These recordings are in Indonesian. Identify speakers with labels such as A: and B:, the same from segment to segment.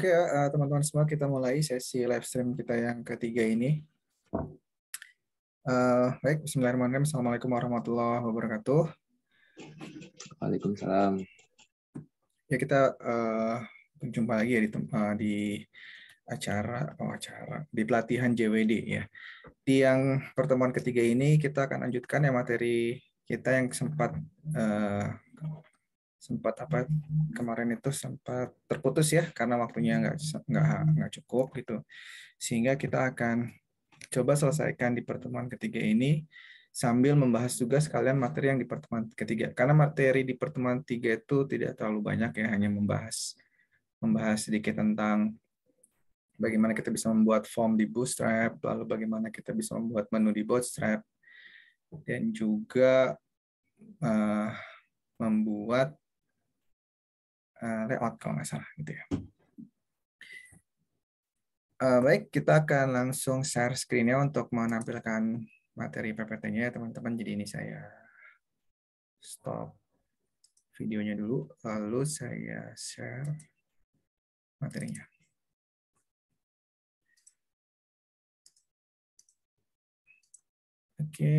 A: Oke, teman-teman semua, kita mulai sesi live stream kita yang ketiga ini. Baik, bismillahirrahmanirrahim. Assalamualaikum warahmatullahi wabarakatuh.
B: Waalaikumsalam.
A: Ya, kita berjumpa lagi ya di acara di pelatihan JWD ya. Di yang pertemuan ketiga ini kita akan lanjutkan ya materi kita yang sempat kemarin itu sempat terputus ya karena waktunya nggak cukup gitu, sehingga kita akan coba selesaikan di pertemuan ketiga ini sambil membahas juga sekalian materi yang di pertemuan ketiga, karena materi di pertemuan ketiga itu tidak terlalu banyak ya, hanya membahas sedikit tentang bagaimana kita bisa membuat form di Bootstrap, lalu bagaimana kita bisa membuat menu di Bootstrap, dan juga membuat layout kalau nggak salah gitu ya. Baik, kita akan langsung share screen-nya untuk menampilkan materi PPT-nya ya teman-teman. Jadi ini saya stop videonya dulu, lalu saya share materinya. Oke,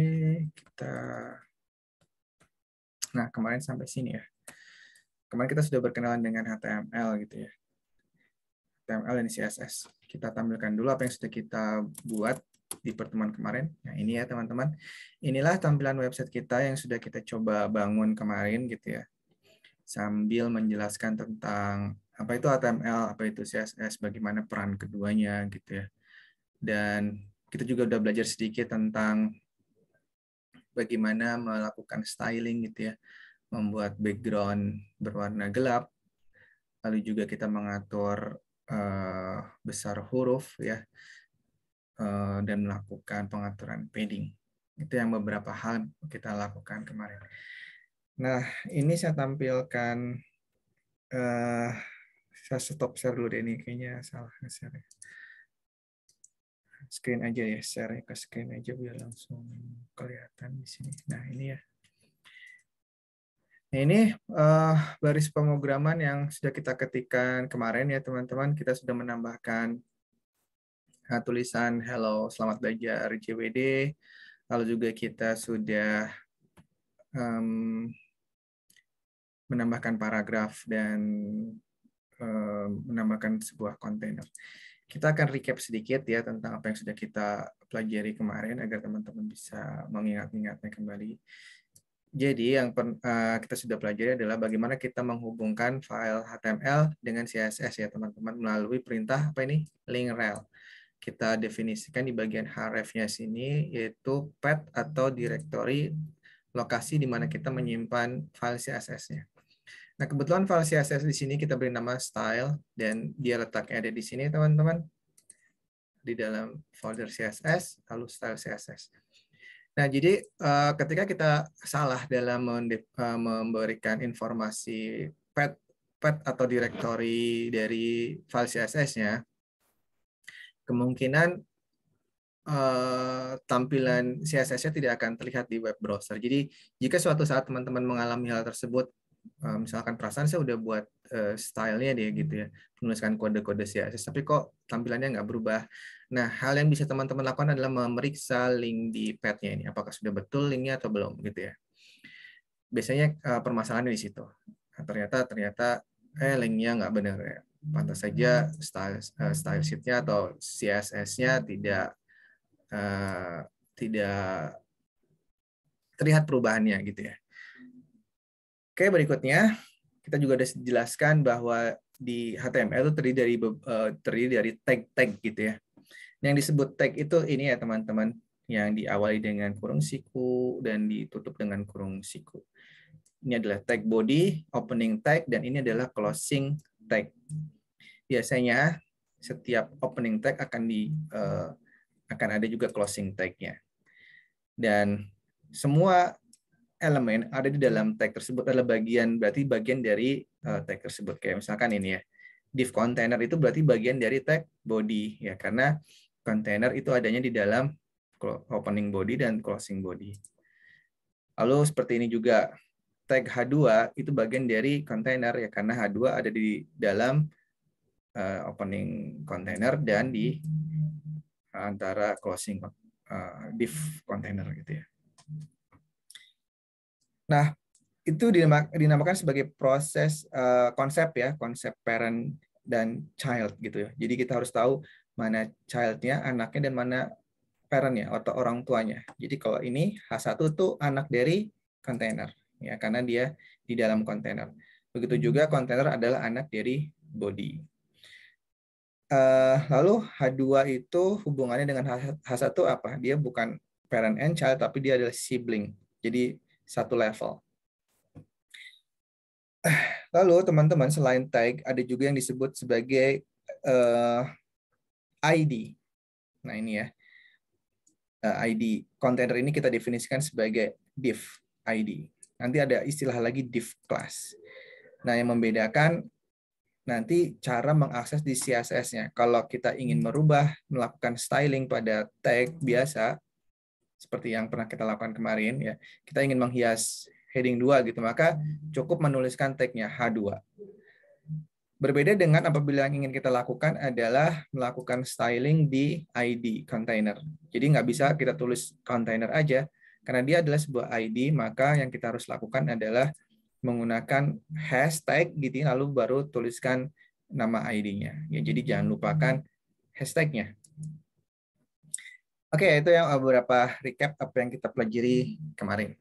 A: nah kemarin sampai sini ya. Kemarin kita sudah berkenalan dengan HTML gitu ya. HTML dan CSS. Kita tampilkan dulu apa yang sudah kita buat di pertemuan kemarin. Nah ini ya teman-teman. Inilah tampilan website kita yang sudah kita coba bangun kemarin gitu ya. Sambil menjelaskan tentang apa itu HTML, apa itu CSS, bagaimana peran keduanya gitu ya. Dan kita juga udah belajar sedikit tentang bagaimana melakukan styling gitu ya, membuat background berwarna gelap, lalu juga kita mengatur besar huruf ya, dan melakukan pengaturan padding. Itu yang beberapa hal kita lakukan kemarin. Nah, ini saya tampilkan, saya stop share dulu deh, ini kayaknya salah share. Screen aja ya, share ke screen aja biar langsung kelihatan di sini. Nah, ini ya. Nah, ini baris pemrograman yang sudah kita ketikkan kemarin ya teman-teman. Kita sudah menambahkan tulisan hello, selamat belajar JWD. Lalu juga kita sudah menambahkan paragraf dan menambahkan sebuah kontainer. Kita akan recap sedikit ya tentang apa yang sudah kita pelajari kemarin agar teman-teman bisa mengingat-ingatnya kembali. Jadi yang kita sudah pelajari adalah bagaimana kita menghubungkan file HTML dengan CSS ya teman-teman melalui perintah apa ini? Link rel. Kita definisikan di bagian href-nya sini yaitu path atau directory, lokasi di mana kita menyimpan file CSS-nya. Nah, kebetulan file CSS di sini kita beri nama style dan dia letaknya ada di sini teman-teman, di dalam folder CSS lalu style CSS. Nah, jadi ketika kita salah dalam memberikan informasi path atau directory dari file CSS-nya, kemungkinan tampilan CSS-nya tidak akan terlihat di web browser. Jadi, jika suatu saat teman-teman mengalami hal tersebut, misalkan perasaan saya udah buat style-nya dia gitu ya, menuliskan kode-kode CSS, tapi kok tampilannya nggak berubah. Nah, hal yang bisa teman-teman lakukan adalah memeriksa link di path-nya ini, apakah sudah betul linknya atau belum gitu ya. Biasanya permasalahannya di situ. Nah, ternyata linknya nggak benar ya. Pantas saja style sheet-nya atau CSS-nya tidak terlihat perubahannya gitu ya. Oke, berikutnya kita juga sudah jelaskan bahwa di HTML itu terdiri dari tag-tag gitu ya. Yang disebut tag itu ini ya teman-teman, yang diawali dengan kurung siku dan ditutup dengan kurung siku. Ini adalah tag body, opening tag, dan ini adalah closing tag. Biasanya setiap opening tag akan ada juga closing tag-nya. Dan semua elemen ada di dalam tag tersebut adalah bagian dari tag tersebut. Kayak misalkan ini ya, div container itu berarti bagian dari tag body ya, karena container itu adanya di dalam opening body dan closing body. Lalu seperti ini juga, tag H2 itu bagian dari container ya, karena H2 ada di dalam opening container dan di antara closing div container gitu ya. Nah, itu dinamakan sebagai proses konsep ya, konsep parent dan child gitu ya. Jadi kita harus tahu mana child-nya, anaknya, dan mana parent-nya atau orang tuanya. Jadi kalau ini H1 itu anak dari kontainer ya, karena dia di dalam kontainer. Begitu juga kontainer adalah anak dari body. Lalu H2 itu hubungannya dengan H1 apa? Dia bukan parent and child, tapi dia adalah sibling. Jadi satu level. Lalu teman-teman, selain tag, ada juga yang disebut sebagai ID. Nah ini ya, ID. Container ini kita definisikan sebagai div ID. Nanti ada istilah lagi div class. Nah yang membedakan nanti cara mengakses di CSS-nya. Kalau kita ingin melakukan styling pada tag biasa, seperti yang pernah kita lakukan kemarin, ya, kita ingin menghias heading 2 gitu, maka cukup menuliskan tag-nya H2. Berbeda dengan apabila yang ingin kita lakukan adalah melakukan styling di ID container. Jadi nggak bisa kita tulis container aja, karena dia adalah sebuah ID, maka yang kita harus lakukan adalah menggunakan hashtag gitu, lalu baru tuliskan nama ID-nya. Ya, jadi jangan lupakan hashtag-nya. Oke, itu yang beberapa recap apa yang kita pelajari kemarin.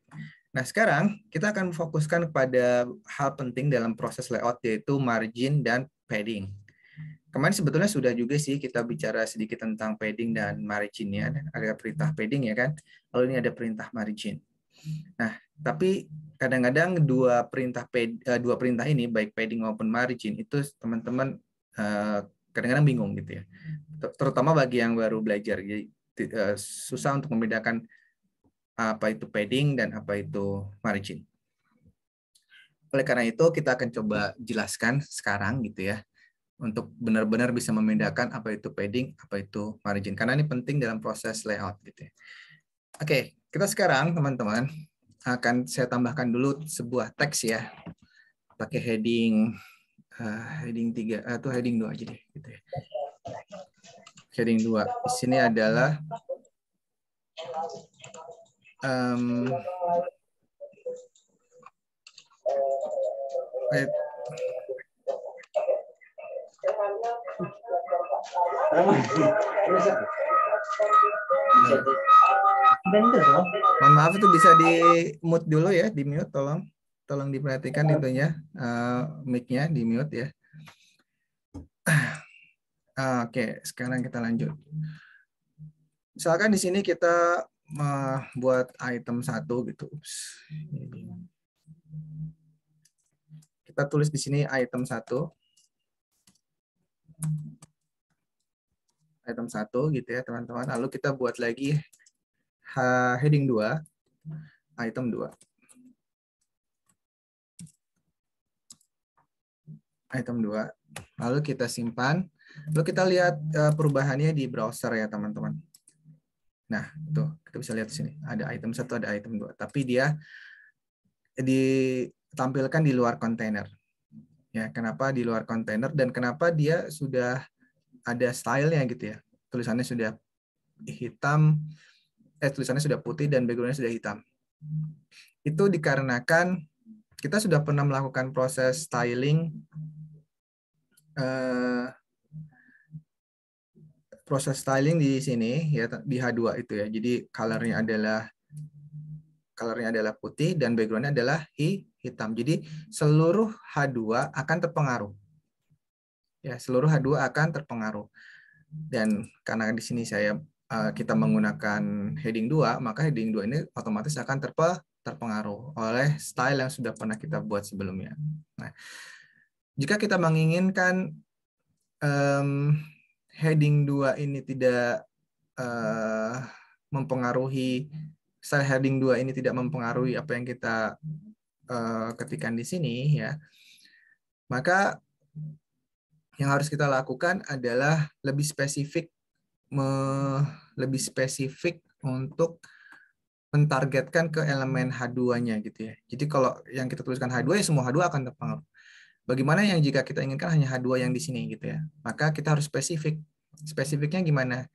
A: Nah, sekarang kita akan fokuskan pada hal penting dalam proses layout, yaitu margin dan padding. Kemarin sebetulnya sudah juga sih kita bicara sedikit tentang padding dan margin-nya. Ada perintah padding ya kan, lalu ini ada perintah margin. Nah, tapi kadang-kadang dua perintah ini, baik padding maupun margin, itu teman-teman kadang-kadang bingung gitu ya. Terutama bagi yang baru belajar, jadi susah untuk membedakan apa itu padding dan apa itu margin. Oleh karena itu kita akan coba jelaskan sekarang gitu ya, untuk benar-benar bisa membedakan apa itu padding, apa itu margin. Karena ini penting dalam proses layout gitu ya. Oke, kita sekarang teman-teman akan saya tambahkan dulu sebuah teks ya, pakai heading 3 atau heading 2 aja deh gitu ya. Heading 2 di sini adalah mohon maaf, itu bisa di mute dulu ya, di mute, tolong diperhatikan itunya, mic-nya di mute ya. Oke, sekarang kita lanjut. Misalkan di sini kita buat item 1 gitu. Kita tulis di sini item 1. Item 1 gitu ya, teman-teman. Lalu kita buat lagi heading 2, item 2. Item 2. Lalu kita simpan. Lalu kita lihat perubahannya di browser ya, teman-teman. Nah, tuh kita bisa lihat di sini. Ada item 1, ada item 2. Tapi dia ditampilkan di luar kontainer. Ya, kenapa di luar kontainer dan kenapa dia sudah ada stylenya gitu ya. Tulisannya sudah hitam, tulisannya sudah putih dan backgroundnya sudah hitam. Itu dikarenakan kita sudah pernah melakukan proses styling di sini ya, di H2 itu ya. Jadi colornya adalah putih dan backgroundnya adalah hitam. Jadi seluruh H2 akan terpengaruh. Ya, seluruh H2 akan terpengaruh. Dan karena di sini kita menggunakan heading 2, maka heading 2 ini otomatis akan terpengaruh oleh style yang sudah pernah kita buat sebelumnya. Nah, jika kita menginginkan heading 2 ini tidak mempengaruhi, style heading 2 ini tidak mempengaruhi apa yang kita ketikkan di sini ya, maka yang harus kita lakukan adalah lebih spesifik untuk mentargetkan ke elemen H2-nya gitu ya. Jadi kalau yang kita tuliskan H2 ya semua H2 akan terpengaruh. Bagaimana yang jika kita inginkan hanya H2 yang di sini gitu ya? Maka kita harus spesifik. Spesifiknya gimana?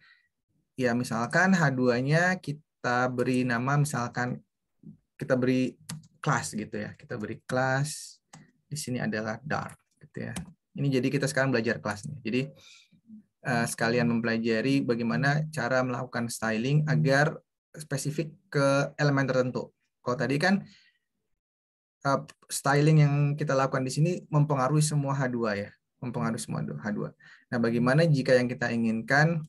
A: Ya misalkan H2-nya kita beri nama, misalkan kita beri kelas gitu ya. Kita beri kelas di sini adalah dark gitu ya. Ini jadi kita sekarang belajar kelas nih. Jadi sekalian mempelajari bagaimana cara melakukan styling agar spesifik ke elemen tertentu. Kalau tadi kan styling yang kita lakukan di sini mempengaruhi semua H2 ya, mempengaruhi semua H2. Nah, bagaimana jika yang kita inginkan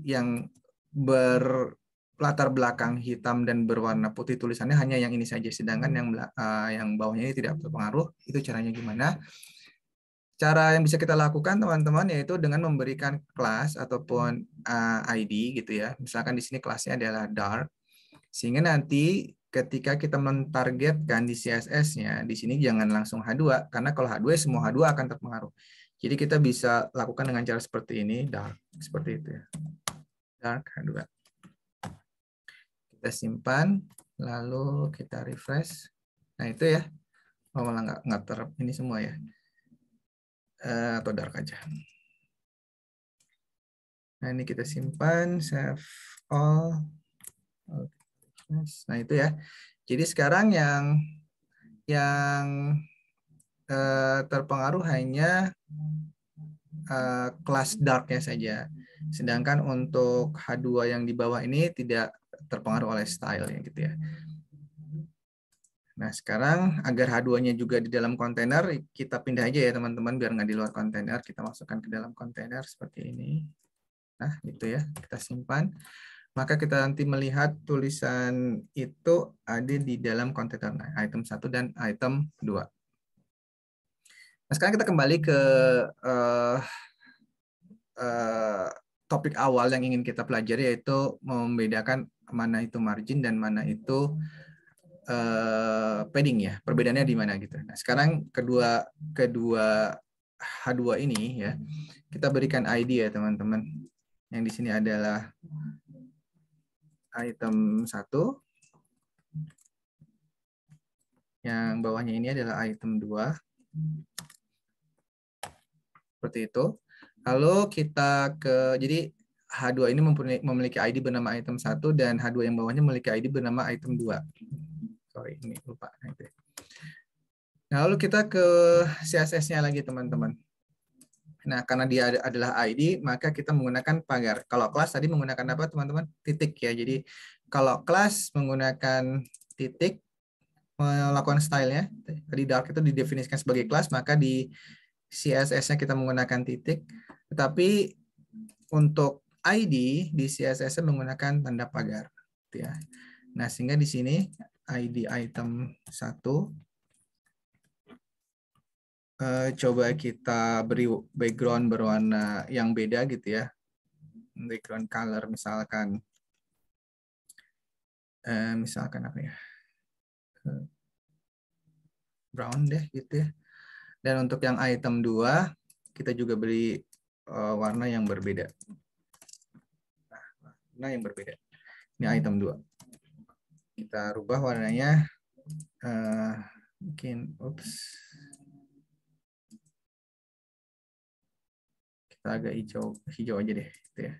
A: yang berlatar belakang hitam dan berwarna putih tulisannya hanya yang ini saja, sedangkan yang bawahnya ini tidak berpengaruh, itu caranya gimana? Cara yang bisa kita lakukan teman-teman yaitu dengan memberikan kelas ataupun ID gitu ya. Misalkan di sini kelasnya adalah dark, sehingga nanti ketika kita mentargetkan di CSS-nya, di sini jangan langsung H2, karena kalau H2 semua H2 akan terpengaruh. Jadi kita bisa lakukan dengan cara seperti ini, dark, seperti itu ya. Dark H2. Kita simpan, lalu kita refresh. Nah itu ya, malah nggak ini semua ya. Atau dark aja. Nah ini kita simpan, save all. Nah itu ya. Jadi sekarang yang terpengaruh hanya kelas darknya saja. Sedangkan untuk H2 yang di bawah ini tidak terpengaruh oleh style ya gitu ya. Nah sekarang agar H2-nya juga di dalam kontainer, kita pindah aja ya teman-teman biar nggak di luar kontainer. Kita masukkan ke dalam kontainer seperti ini. Nah gitu ya, kita simpan. Maka kita nanti melihat tulisan itu ada di dalam kontainer item 1 dan item 2. Nah, sekarang kita kembali ke topik awal yang ingin kita pelajari, yaitu membedakan mana itu margin dan mana itu padding ya. Perbedaannya di mana gitu. Nah, sekarang kedua H2 ini ya, kita berikan ID ya teman-teman. Yang di sini adalah item 1. Yang bawahnya ini adalah item 2. Seperti itu. Lalu kita jadi H2 ini memiliki ID bernama item 1 dan H2 yang bawahnya memiliki ID bernama item 2. Sorry, ini lupa. Nah, lalu kita ke CSS-nya lagi teman-teman. Nah, karena dia adalah ID, maka kita menggunakan pagar. Kalau kelas tadi menggunakan apa teman-teman? Titik ya. Jadi kalau kelas menggunakan titik, melakukan style-nya, tadi dark itu didefinisikan sebagai kelas, maka di CSS-nya kita menggunakan titik. Tetapi untuk ID di CSS-nya menggunakan tanda pagar. Ya. Nah, sehingga di sini ID item 1, coba kita beri background berwarna yang beda gitu ya. Background color misalkan apa ya? Brown deh gitu ya. Dan untuk yang item 2 kita juga beri warna yang berbeda. Nah, warna yang berbeda. Ini item 2. Kita rubah warnanya mungkin kita agak hijau aja deh gitu ya.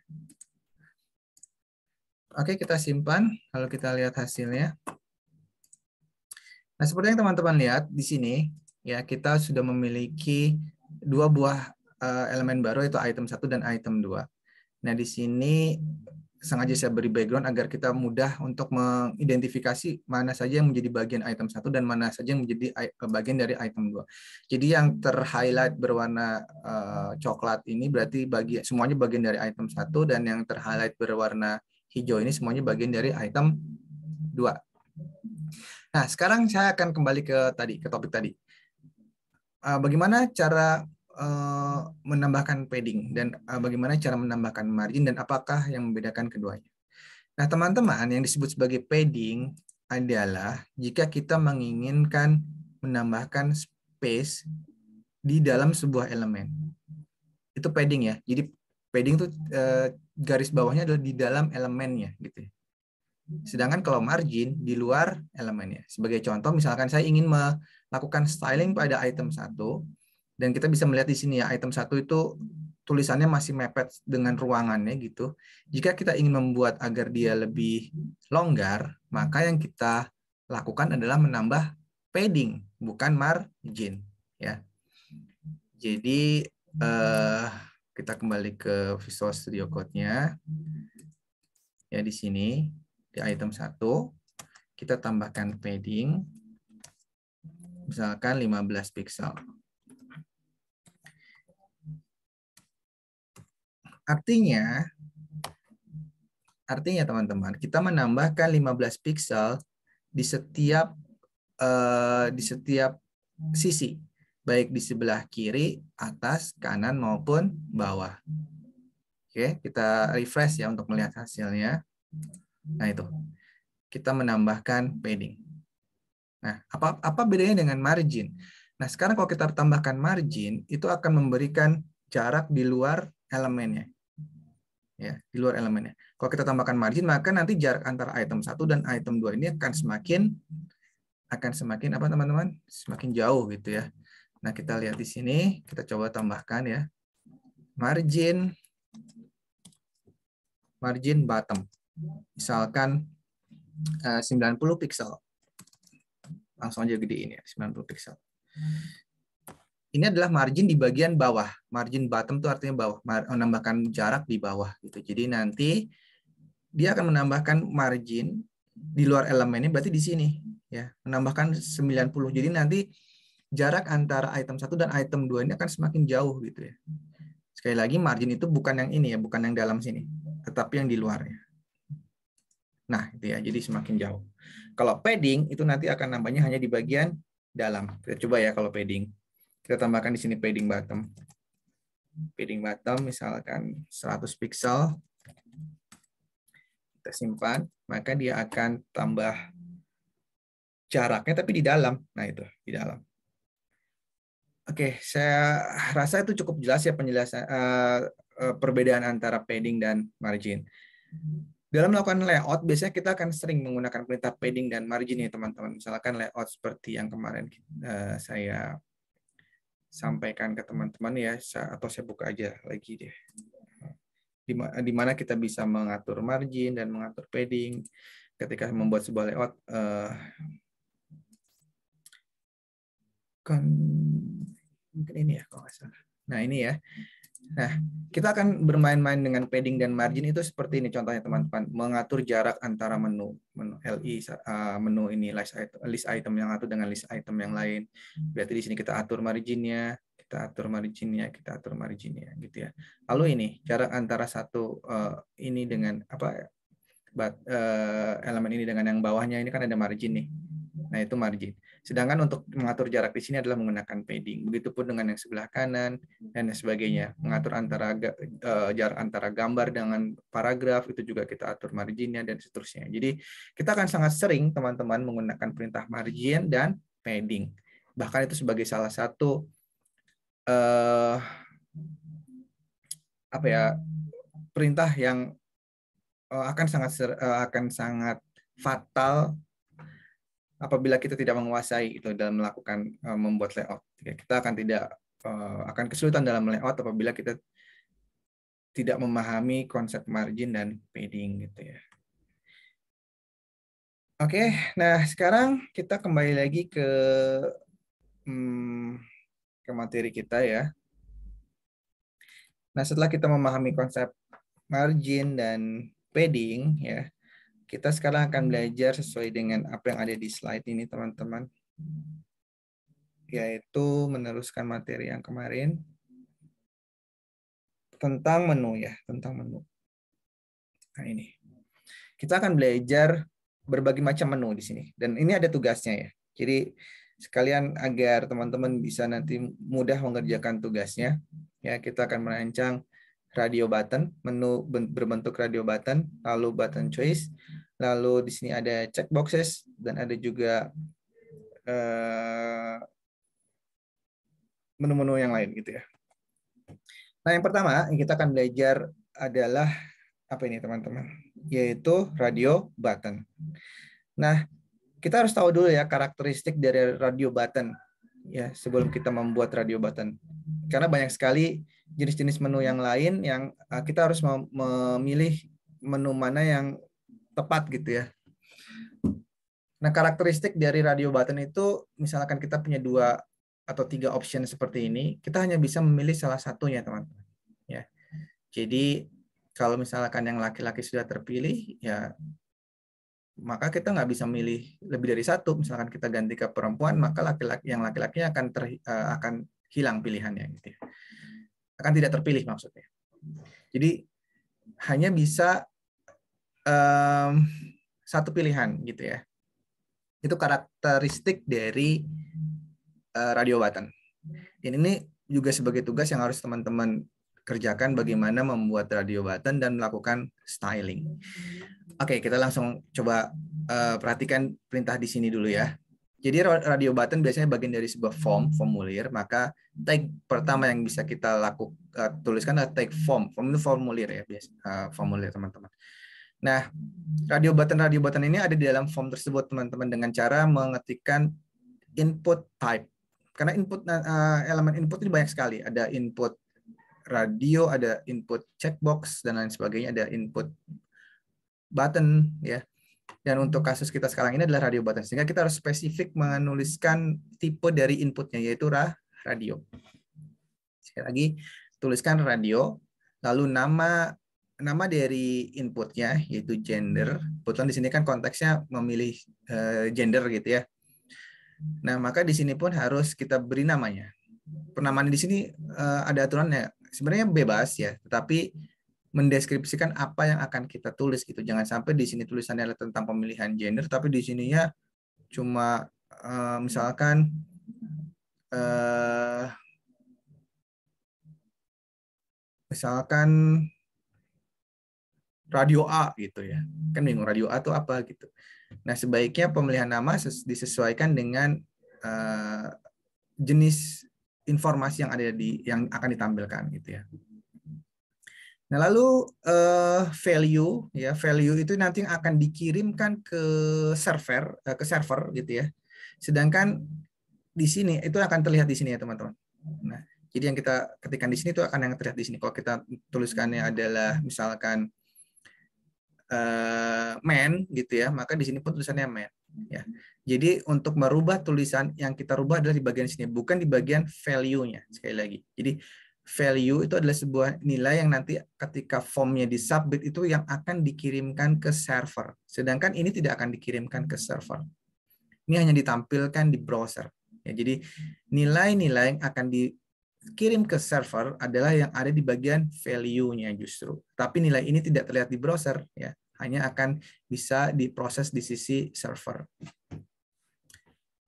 A: Oke, kita simpan lalu kita lihat hasilnya. Nah, seperti yang teman-teman lihat di sini ya, kita sudah memiliki dua buah elemen baru, yaitu item 1 dan item 2. Nah, di sini sengaja saya beri background agar kita mudah untuk mengidentifikasi mana saja yang menjadi bagian item 1 dan mana saja yang menjadi bagian dari item 2. Jadi yang ter-highlight berwarna coklat ini berarti semuanya bagian dari item 1, dan yang ter-highlight berwarna hijau ini semuanya bagian dari item 2. Nah, sekarang saya akan kembali ke topik tadi. Bagaimana cara menambahkan padding dan bagaimana cara menambahkan margin dan apakah yang membedakan keduanya. Nah, teman-teman, yang disebut sebagai padding adalah jika kita menginginkan menambahkan space di dalam sebuah elemen. Itu padding ya. Jadi padding itu garis bawahnya adalah di dalam elemennya gitu. Sedangkan kalau margin di luar elemennya. Sebagai contoh, misalkan saya ingin melakukan styling pada item 1, Dan kita bisa melihat di sini ya, item 1 itu tulisannya masih mepet dengan ruangannya gitu. Jika kita ingin membuat agar dia lebih longgar, maka yang kita lakukan adalah menambah padding, bukan margin. Ya. Jadi kita kembali ke Visual Studio Code-nya. Ya, di sini di item 1 kita tambahkan padding misalkan 15 pixel. Artinya teman-teman, kita menambahkan 15 pixel di setiap sisi, baik di sebelah kiri, atas, kanan maupun bawah. Oke, kita refresh ya untuk melihat hasilnya. Nah, itu. Kita menambahkan padding. Nah, apa bedanya dengan margin? Nah, sekarang kalau kita tambahkan margin, itu akan memberikan jarak di luar elemennya. Ya, di luar elemennya. Kalau kita tambahkan margin, maka nanti jarak antara item 1 dan item 2 ini akan semakin apa teman-teman? Semakin jauh gitu ya. Nah, kita lihat di sini, kita coba tambahkan ya. Margin bottom. Misalkan 90 pixel. Langsung aja gedein ya, 90 pixel. Ini adalah margin di bagian bawah. Margin bottom itu artinya bawah, menambahkan jarak di bawah gitu. Jadi nanti dia akan menambahkan margin di luar elemennya, berarti di sini ya, menambahkan 90. Jadi nanti jarak antara item 1 dan item 2 ini akan semakin jauh gitu ya. Sekali lagi margin itu bukan yang ini ya, bukan yang dalam sini, tetapi yang di luarnya. Nah, itu ya, jadi semakin jauh. Kalau padding itu nanti akan nambahnya hanya di bagian dalam. Kita coba ya kalau padding. Kita tambahkan di sini padding bottom. Padding bottom misalkan 100 pixel. Kita simpan, maka dia akan tambah jaraknya tapi di dalam. Nah, itu di dalam. Oke, saya rasa itu cukup jelas ya penjelasan perbedaan antara padding dan margin. Dalam melakukan layout, biasanya kita akan sering menggunakan perintah padding dan margin ya teman-teman. Misalkan layout seperti yang kemarin saya sampaikan ke teman-teman ya, atau saya buka aja lagi deh. Di mana kita bisa mengatur margin dan mengatur padding ketika membuat sebuah layout. Mungkin ini ya kalau nggak salah. Nah, ini ya. Nah, kita akan bermain-main dengan padding dan margin itu seperti ini contohnya teman-teman. Mengatur jarak antara menu LI, menu ini list item yang satu dengan list item yang lain. Berarti di sini kita atur marginnya, kita atur marginnya gitu ya. Lalu ini jarak antara satu ini dengan elemen ini dengan yang bawahnya ini kan ada margin nih. Nah, itu margin. Sedangkan untuk mengatur jarak di sini adalah menggunakan padding. Begitupun dengan yang sebelah kanan dan sebagainya. Mengatur jarak antara gambar dengan paragraf itu juga kita atur marginnya dan seterusnya. Jadi kita akan sangat sering teman-teman menggunakan perintah margin dan padding. Bahkan itu sebagai salah satu perintah yang akan sangat fatal apabila kita tidak menguasai itu dalam melakukan membuat layout. Kita akan kesulitan dalam layout apabila kita tidak memahami konsep margin dan padding gitu ya. Oke, nah sekarang kita kembali lagi ke materi kita ya. Nah, setelah kita memahami konsep margin dan padding ya, kita sekarang akan belajar sesuai dengan apa yang ada di slide ini, teman-teman. Yaitu meneruskan materi yang kemarin tentang menu ya, tentang menu. Nah, ini. Kita akan belajar berbagai macam menu di sini. Dan ini ada tugasnya ya. Jadi sekalian agar teman-teman bisa nanti mudah mengerjakan tugasnya, ya kita akan merancang radio button, menu berbentuk radio button, lalu button choice, lalu di sini ada checkboxes dan ada juga menu-menu yang lain gitu ya. Nah, yang pertama yang kita akan belajar adalah apa ini teman-teman? Yaitu radio button. Nah, kita harus tahu dulu ya karakteristik dari radio button ya sebelum kita membuat radio button. Karena banyak sekali jenis-jenis menu yang lain yang kita harus memilih menu mana yang tepat gitu ya. Nah, karakteristik dari radio button itu, misalkan kita punya 2 atau 3 option seperti ini, kita hanya bisa memilih salah satunya, teman-teman. Ya. Jadi, kalau misalkan yang laki-laki sudah terpilih, ya maka kita nggak bisa milih lebih dari satu. Misalkan kita ganti ke perempuan, maka yang laki-lakinya akan hilang pilihannya, gitu ya. Akan tidak terpilih maksudnya. Jadi hanya bisa satu pilihan gitu ya. Itu karakteristik dari radio button. Ini juga sebagai tugas yang harus teman-teman kerjakan, bagaimana membuat radio button dan melakukan styling. Oke, kita langsung coba perhatikan perintah di sini dulu ya. Jadi radio button biasanya bagian dari sebuah formulir, maka tag pertama yang bisa kita tuliskan adalah tag form. Form itu formulir ya, formulir teman-teman. Nah, radio button ini ada di dalam form tersebut teman-teman dengan cara mengetikkan input type. Karena elemen input ini banyak sekali. Ada input radio, ada input checkbox dan lain sebagainya, ada input button ya. Dan untuk kasus kita sekarang ini adalah radio button, sehingga kita harus spesifik menuliskan tipe dari inputnya, yaitu radio. Sekali lagi, tuliskan radio, lalu nama dari inputnya yaitu gender. Kebetulan di sini kan konteksnya memilih gender gitu ya. Nah, maka di sini pun harus kita beri namanya. Penamaan di sini ada aturannya. Sebenarnya bebas ya, tetapi mendeskripsikan apa yang akan kita tulis gitu. Jangan sampai di sini tulisannya adalah tentang pemilihan gender, tapi di sininya cuma misalkan radio A gitu ya. Kan bingung radio A itu apa gitu. Nah, sebaiknya pemilihan nama disesuaikan dengan jenis informasi yang akan ditampilkan gitu ya. Nah, lalu value itu nanti akan dikirimkan ke server gitu ya. Sedangkan di sini itu akan terlihat di sini ya, teman-teman. Nah, jadi yang kita ketikkan di sini itu akan yang terlihat di sini. Kalau kita tuliskannya adalah misalkan man gitu ya, maka di sini pun tulisannya man ya. Jadi untuk merubah tulisan yang kita rubah adalah di bagian sini, bukan di bagian value-nya. Sekali lagi. Jadi value itu adalah sebuah nilai yang nanti ketika formnya disubmit itu yang akan dikirimkan ke server. Sedangkan ini tidak akan dikirimkan ke server. Ini hanya ditampilkan di browser. Ya, jadi nilai-nilai yang akan dikirim ke server adalah yang ada di bagian value-nya justru. Tapi nilai ini tidak terlihat di browser, ya, hanya akan bisa diproses di sisi server.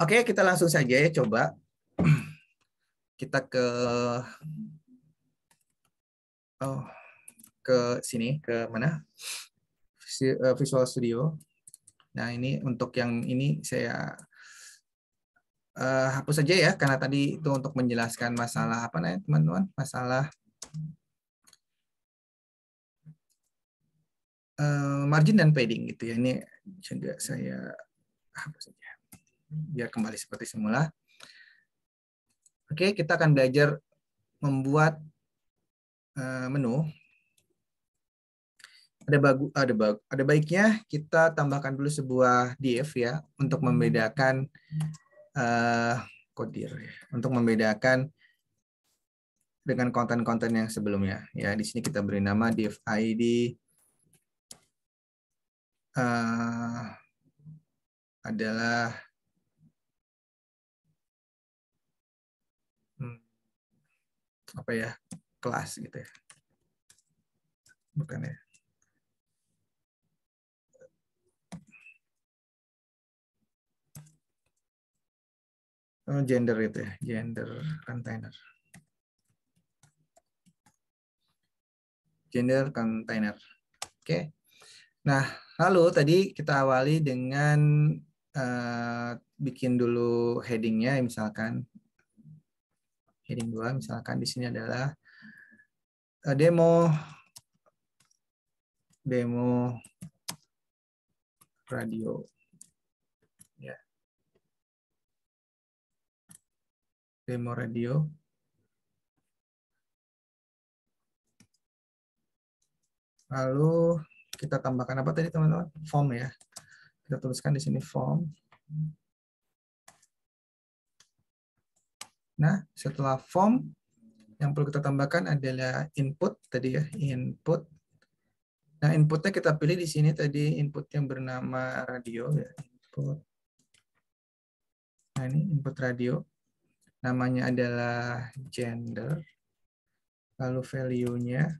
A: Oke, kita langsung saja ya coba. Kita ke sini, ke mana? Visual Studio. Nah, ini untuk yang ini saya hapus saja ya, karena tadi itu untuk menjelaskan masalah apa nih teman-teman, masalah margin dan padding gitu ya. Ini juga saya hapus saja biar kembali seperti semula. Oke, kita akan belajar membuat menu. Ada baiknya kita tambahkan dulu sebuah div ya untuk membedakan kodir ya, untuk membedakan dengan konten-konten yang sebelumnya. Ya, di sini kita beri nama div id adalah apa ya, kelas gitu ya, bukan ya. Gender itu ya, gender container. Gender container. Oke. Nah, lalu tadi kita awali dengan bikin dulu headingnya, misalkan heading 2, misalkan di sini adalah demo radio. Ya. Demo radio. Lalu kita tambahkan apa tadi teman-teman? Form ya. Kita tuliskan di sini form. Nah, setelah form, yang perlu kita tambahkan adalah input tadi ya, input. Nah, inputnya kita pilih di sini tadi input yang bernama radio ya, input. Nah, ini input radio. Namanya adalah gender. Lalu value-nya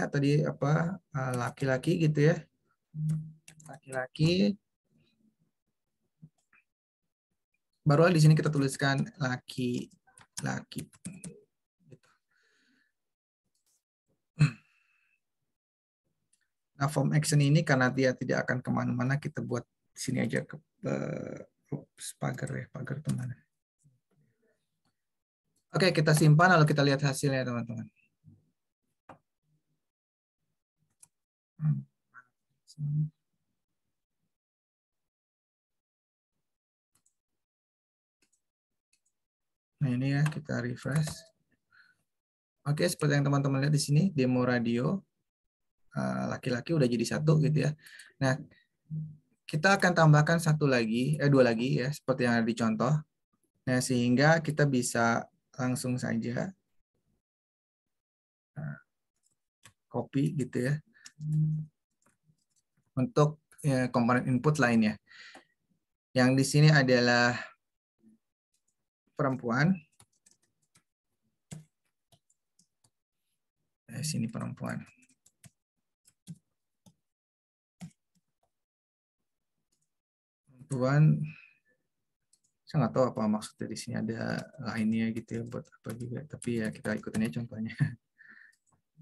A: tadi apa? Laki-laki gitu ya. Laki-laki. Barulah di sini kita tuliskan laki-laki. Nah, form action ini karena dia tidak akan kemana-mana, kita buat sini aja ke pagar ya, pagar teman. Oke, kita simpan lalu kita lihat hasilnya teman-teman. Nah, ini ya, kita refresh. Oke, seperti yang teman-teman lihat di sini, demo radio laki-laki udah jadi satu gitu ya. Nah, kita akan tambahkan dua lagi ya, seperti yang ada di contoh. Nah, sehingga kita bisa langsung saja copy gitu ya untuk komponen input lainnya. Yang di sini adalah perempuan. Sini perempuan. Perempuan, saya nggak tahu apa maksudnya di sini ada lainnya gitu ya buat apa juga. Tapi ya kita ikutin aja contohnya.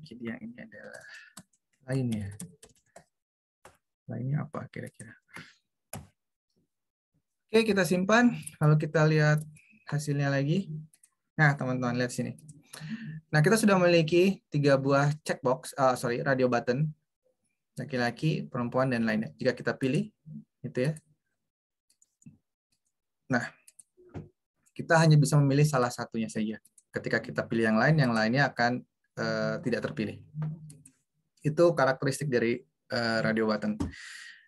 A: Jadi yang ini adalah lainnya. Lainnya apa kira-kira? Oke, kita simpan. Lalu kita lihat hasilnya lagi. Nah, teman-teman lihat sini. Nah, kita sudah memiliki 3 buah checkbox, radio button, laki-laki, perempuan, dan lainnya. Jika kita pilih, gitu ya. Nah, kita hanya bisa memilih salah satunya saja. Ketika kita pilih yang lainnya akan tidak terpilih. Itu karakteristik dari radio button.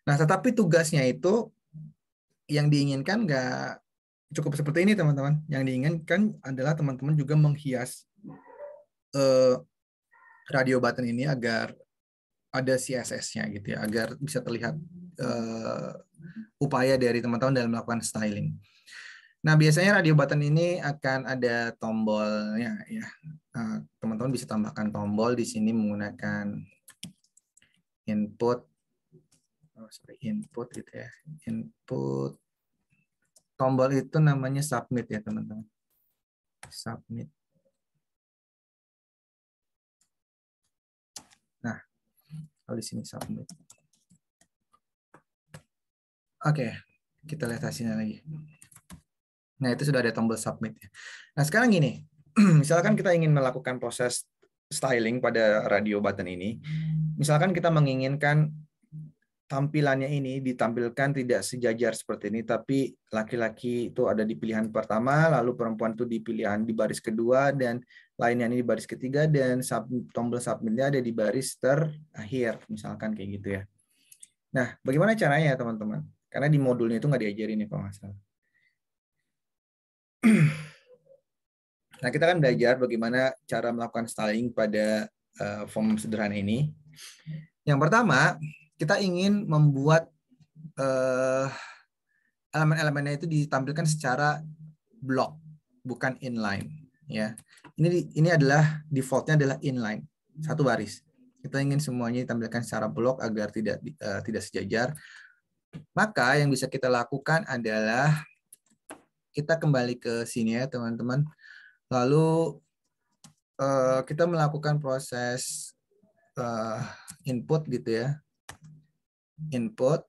A: Nah, tetapi tugasnya itu yang diinginkan nggak cukup seperti ini, teman-teman. Yang diinginkan adalah teman-teman juga menghias radio button ini agar ada CSS-nya gitu ya, agar bisa terlihat upaya dari teman-teman dalam melakukan styling. Nah, biasanya radio button ini akan ada tombolnya ya. Teman-teman bisa tambahkan tombol di sini menggunakan input gitu ya. Input tombol itu namanya submit ya, teman-teman. Submit. Nah, kalau di sini submit. Oke, kita lihat hasilnya lagi. Nah, itu sudah ada tombol submit. Nah, sekarang gini, misalkan kita ingin melakukan proses styling pada radio button ini, misalkan kita menginginkan tampilannya ini ditampilkan tidak sejajar seperti ini, tapi laki-laki itu ada di pilihan pertama, lalu perempuan itu di pilihan di baris kedua, dan lainnya ini di baris ketiga, dan tombol submitnya ada di baris terakhir, misalkan kayak gitu ya. Nah, bagaimana caranya teman-teman? Karena di modulnya itu nggak diajarin nih kalau nggak salah. Nah, kita akan belajar bagaimana cara melakukan styling pada form sederhana ini. Yang pertama, kita ingin membuat elemen-elemennya itu ditampilkan secara blok, bukan inline. Ya, ini adalah defaultnya adalah inline, satu baris. Kita ingin semuanya ditampilkan secara blok agar tidak sejajar. Maka yang bisa kita lakukan adalah kita kembali ke sini ya, teman-teman. Lalu kita melakukan proses input gitu ya. Input.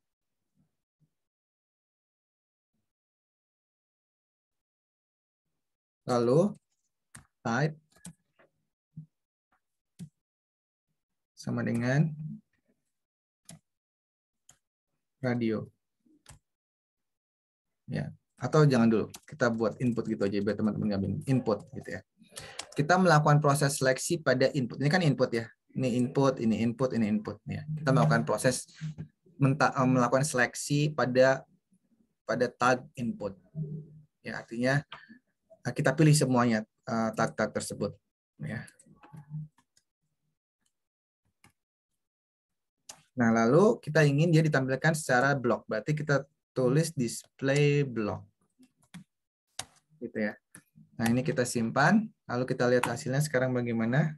A: Lalu type sama dengan radio. Ya, atau jangan dulu, kita buat input gitu aja biar teman-teman nggak bingung. Input gitu ya. Kita melakukan proses seleksi pada input. Ini kan input ya. Ini input, ini input, ini input. Ya. Kita melakukan proses melakukan seleksi pada tag input. Ya, artinya kita pilih semuanya tag-tag tersebut. Ya. Nah, lalu kita ingin dia ditampilkan secara blok. Berarti kita tulis display block. Gitu ya. Nah, ini kita simpan, lalu kita lihat hasilnya sekarang bagaimana.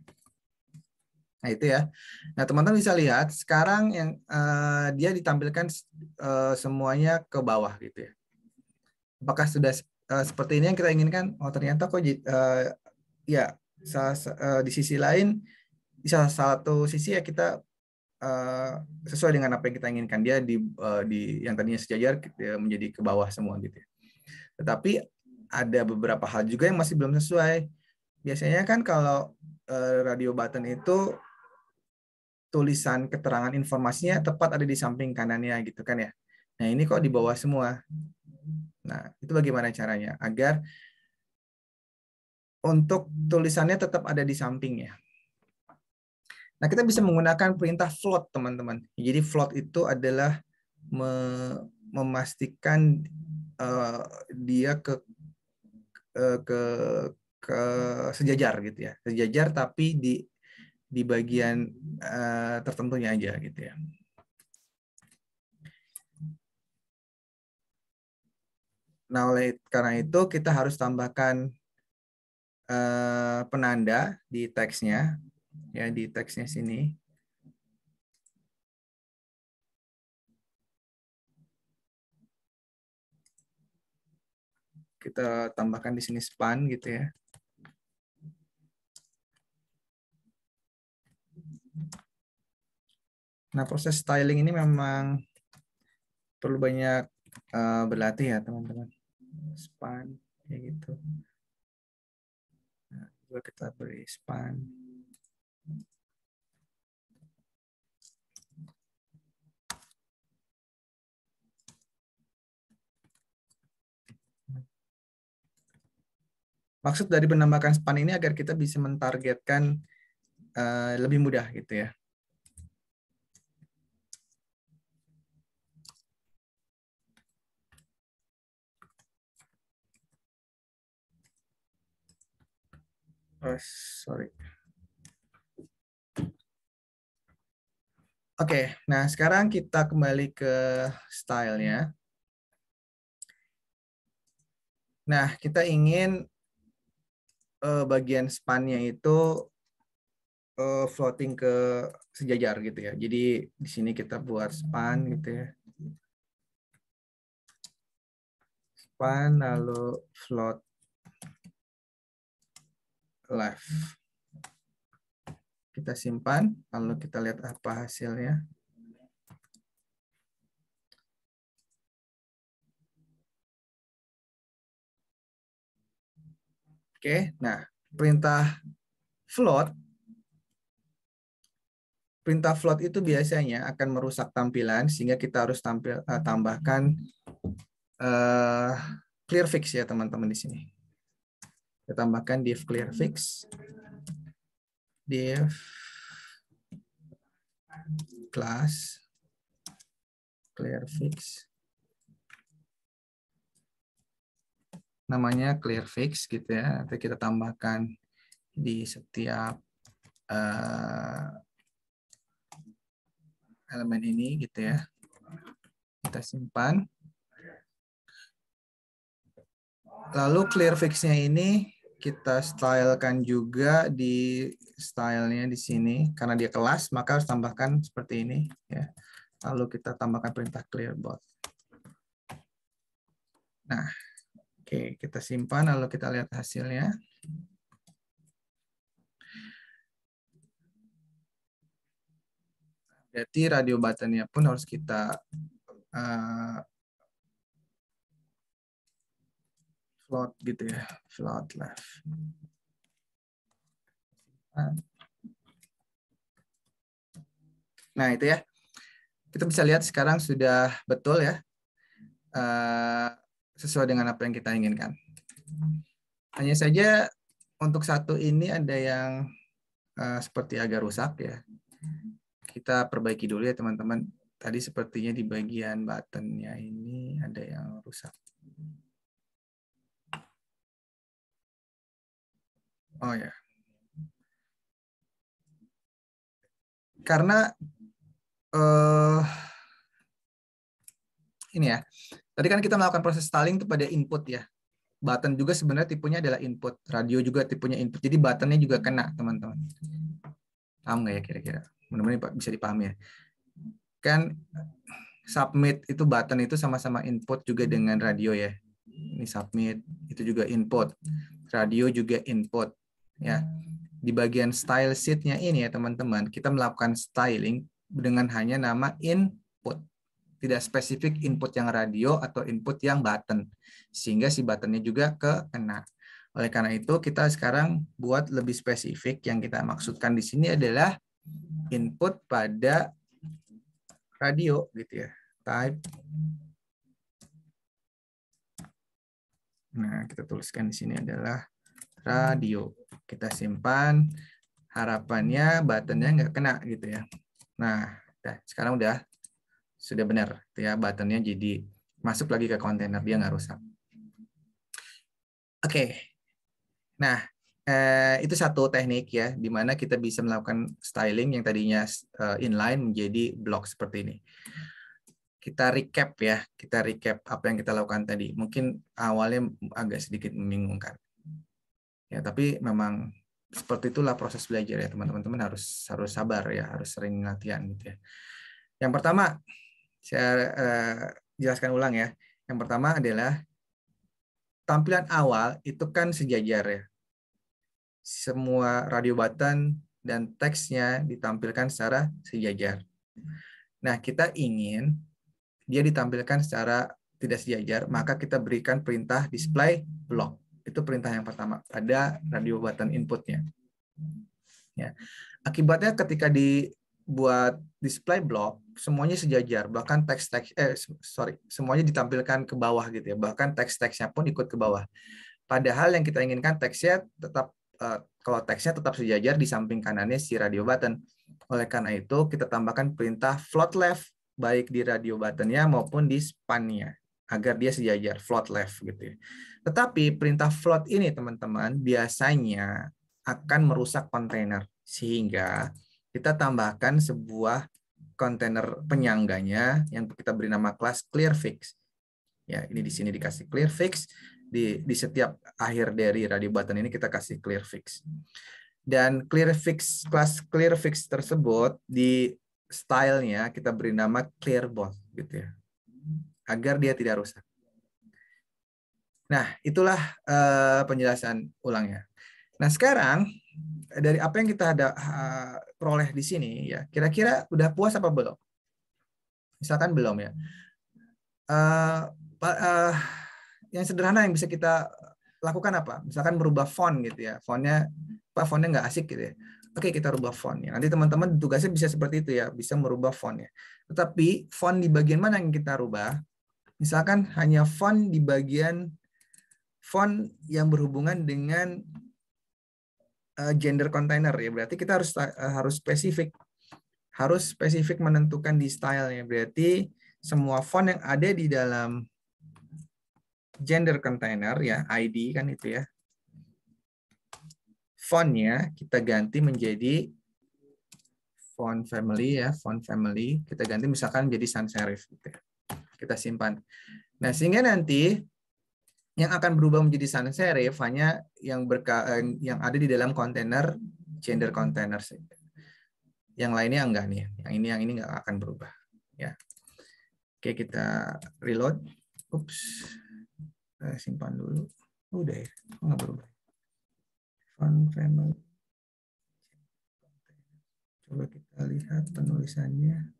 A: Nah, itu ya. Nah, teman-teman bisa lihat sekarang yang dia ditampilkan semuanya ke bawah gitu ya. Apakah sudah seperti ini yang kita inginkan? Oh, ternyata kok ya di sisi lain, di salah satu sisi ya kita sesuai dengan apa yang kita inginkan, dia di yang tadinya sejajar menjadi ke bawah semua gitu ya. Tetapi ada beberapa hal juga yang masih belum sesuai. Biasanya kan kalau radio button itu tulisan keterangan informasinya tepat ada di samping kanannya gitu kan ya. Nah, ini kok di bawah semua. Nah, itu bagaimana caranya agar untuk tulisannya tetap ada di sampingnya. Nah, kita bisa menggunakan perintah float, teman-teman. Jadi float itu adalah memastikan dia ke sejajar gitu ya. Sejajar tapi di bagian tertentunya aja gitu ya. Nah, oleh karena itu kita harus tambahkan penanda di teksnya, ya di teksnya sini. Kita tambahkan di sini span gitu ya. Nah, proses styling ini memang perlu banyak berlatih ya teman-teman. Span kayak gitu. Nah, juga kita beri span. Maksud dari menambahkan span ini agar kita bisa mentargetkan lebih mudah gitu ya. Oh, sorry. Oke, nah sekarang kita kembali ke stylenya. Nah, kita ingin bagian span-nya itu floating ke sejajar gitu ya. Jadi di sini kita buat span gitu ya. Span lalu float left. Kita simpan, lalu kita lihat apa hasilnya. Oke, nah perintah float itu biasanya akan merusak tampilan sehingga kita harus tambahkan clear fix ya teman-teman di sini. Kita tambahkan div clear fix, div class clear fix, namanya clear fix gitu ya. Nanti kita tambahkan di setiap elemen ini gitu ya. Kita simpan. Lalu clear fix-nya ini kita stylekan juga di stylenya di sini. Karena dia kelas, maka harus tambahkan seperti ini ya. Lalu kita tambahkan perintah clear both. Nah, oke, kita simpan lalu kita lihat hasilnya. Berarti radio button-nya pun harus kita float gitu ya, float left. Nah, itu ya. Kita bisa lihat sekarang sudah betul ya. sesuai dengan apa yang kita inginkan. Hanya saja untuk satu ini ada yang seperti agak rusak ya. Kita perbaiki dulu ya teman-teman. Tadi sepertinya di bagian buttonnya ini ada yang rusak. Oh ya. Karena ini ya. Tadi kan kita melakukan proses styling itu pada input ya. Button juga sebenarnya tipenya adalah input. Radio juga tipenya input. Jadi buttonnya juga kena, teman-teman. Paham nggak ya kira-kira? Mudah-mudahan bisa dipahami ya. Kan submit itu button itu sama-sama input juga dengan radio ya. Ini submit, itu juga input. Radio juga input. Ya. Di bagian style sheet-nya ini ya teman-teman, kita melakukan styling dengan hanya nama input. Tidak spesifik input yang radio atau input yang button. Sehingga si buttonnya juga kena. Oleh karena itu, kita sekarang buat lebih spesifik. Yang kita maksudkan di sini adalah input pada radio, gitu ya. Type. Nah, kita tuliskan di sini adalah radio. Kita simpan. Harapannya buttonnya nggak kena, gitu ya. Nah, sekarang sudah benar ya, buttonnya jadi masuk lagi ke kontainer, dia nggak rusak. Oke. Nah, itu satu teknik ya, di mana kita bisa melakukan styling yang tadinya inline menjadi blok seperti ini. Kita recap ya, kita recap apa yang kita lakukan tadi. Mungkin awalnya agak sedikit membingungkan. Ya, tapi memang seperti itulah proses belajar ya, teman-teman harus sabar ya, harus sering latihan gitu ya. Yang pertama, saya jelaskan ulang ya. Yang pertama adalah tampilan awal itu kan sejajar ya. Semua radio button dan teksnya ditampilkan secara sejajar. Nah, kita ingin dia ditampilkan secara tidak sejajar, maka kita berikan perintah display block. Itu perintah yang pertama pada radio button inputnya. Ya. Akibatnya ketika dibuat display block, semuanya sejajar, bahkan semuanya ditampilkan ke bawah gitu ya, bahkan teks-teksnya pun ikut ke bawah. Padahal yang kita inginkan teksnya tetap, kalau teksnya tetap sejajar di samping kanannya si radio button. Oleh karena itu kita tambahkan perintah float left baik di radio buttonnya maupun di span-nya agar dia sejajar, float left gitu ya. Tetapi perintah float ini teman-teman biasanya akan merusak kontainer, sehingga kita tambahkan sebuah kontainer penyangganya yang kita beri nama kelas clearfix. Ya, ini di sini dikasih clearfix, di setiap akhir dari radio button ini kita kasih clearfix. Dan clearfix, kelas clearfix tersebut di stylenya kita beri nama clearboth gitu ya, agar dia tidak rusak. Nah, itulah penjelasan ulangnya. Nah, sekarang dari apa yang kita ada peroleh di sini ya, kira-kira udah puas apa belum? Misalkan belum ya. Yang sederhana yang bisa kita lakukan apa? Misalkan merubah font gitu ya. Fontnya nggak asik gitu ya. Oke, kita rubah fontnya. Nanti teman-teman tugasnya bisa seperti itu ya, bisa merubah fontnya. Tetapi font di bagian mana yang kita rubah? Misalkan hanya font di bagian font yang berhubungan dengan gender container ya, berarti kita harus spesifik menentukan di stylenya. Berarti semua font yang ada di dalam gender container ya, ID kan itu ya, fontnya kita ganti menjadi font family ya, font family kita ganti misalkan menjadi sans serif gitu ya. Kita simpan. Nah, sehingga nanti yang akan berubah menjadi sans serif hanya yang ada di dalam kontainer gender container. Yang lainnya enggak nih. Yang ini enggak akan berubah ya. Oke, kita reload. Ups. Simpan dulu. Udah ya. Enggak berubah. Font family. Coba kita lihat penulisannya.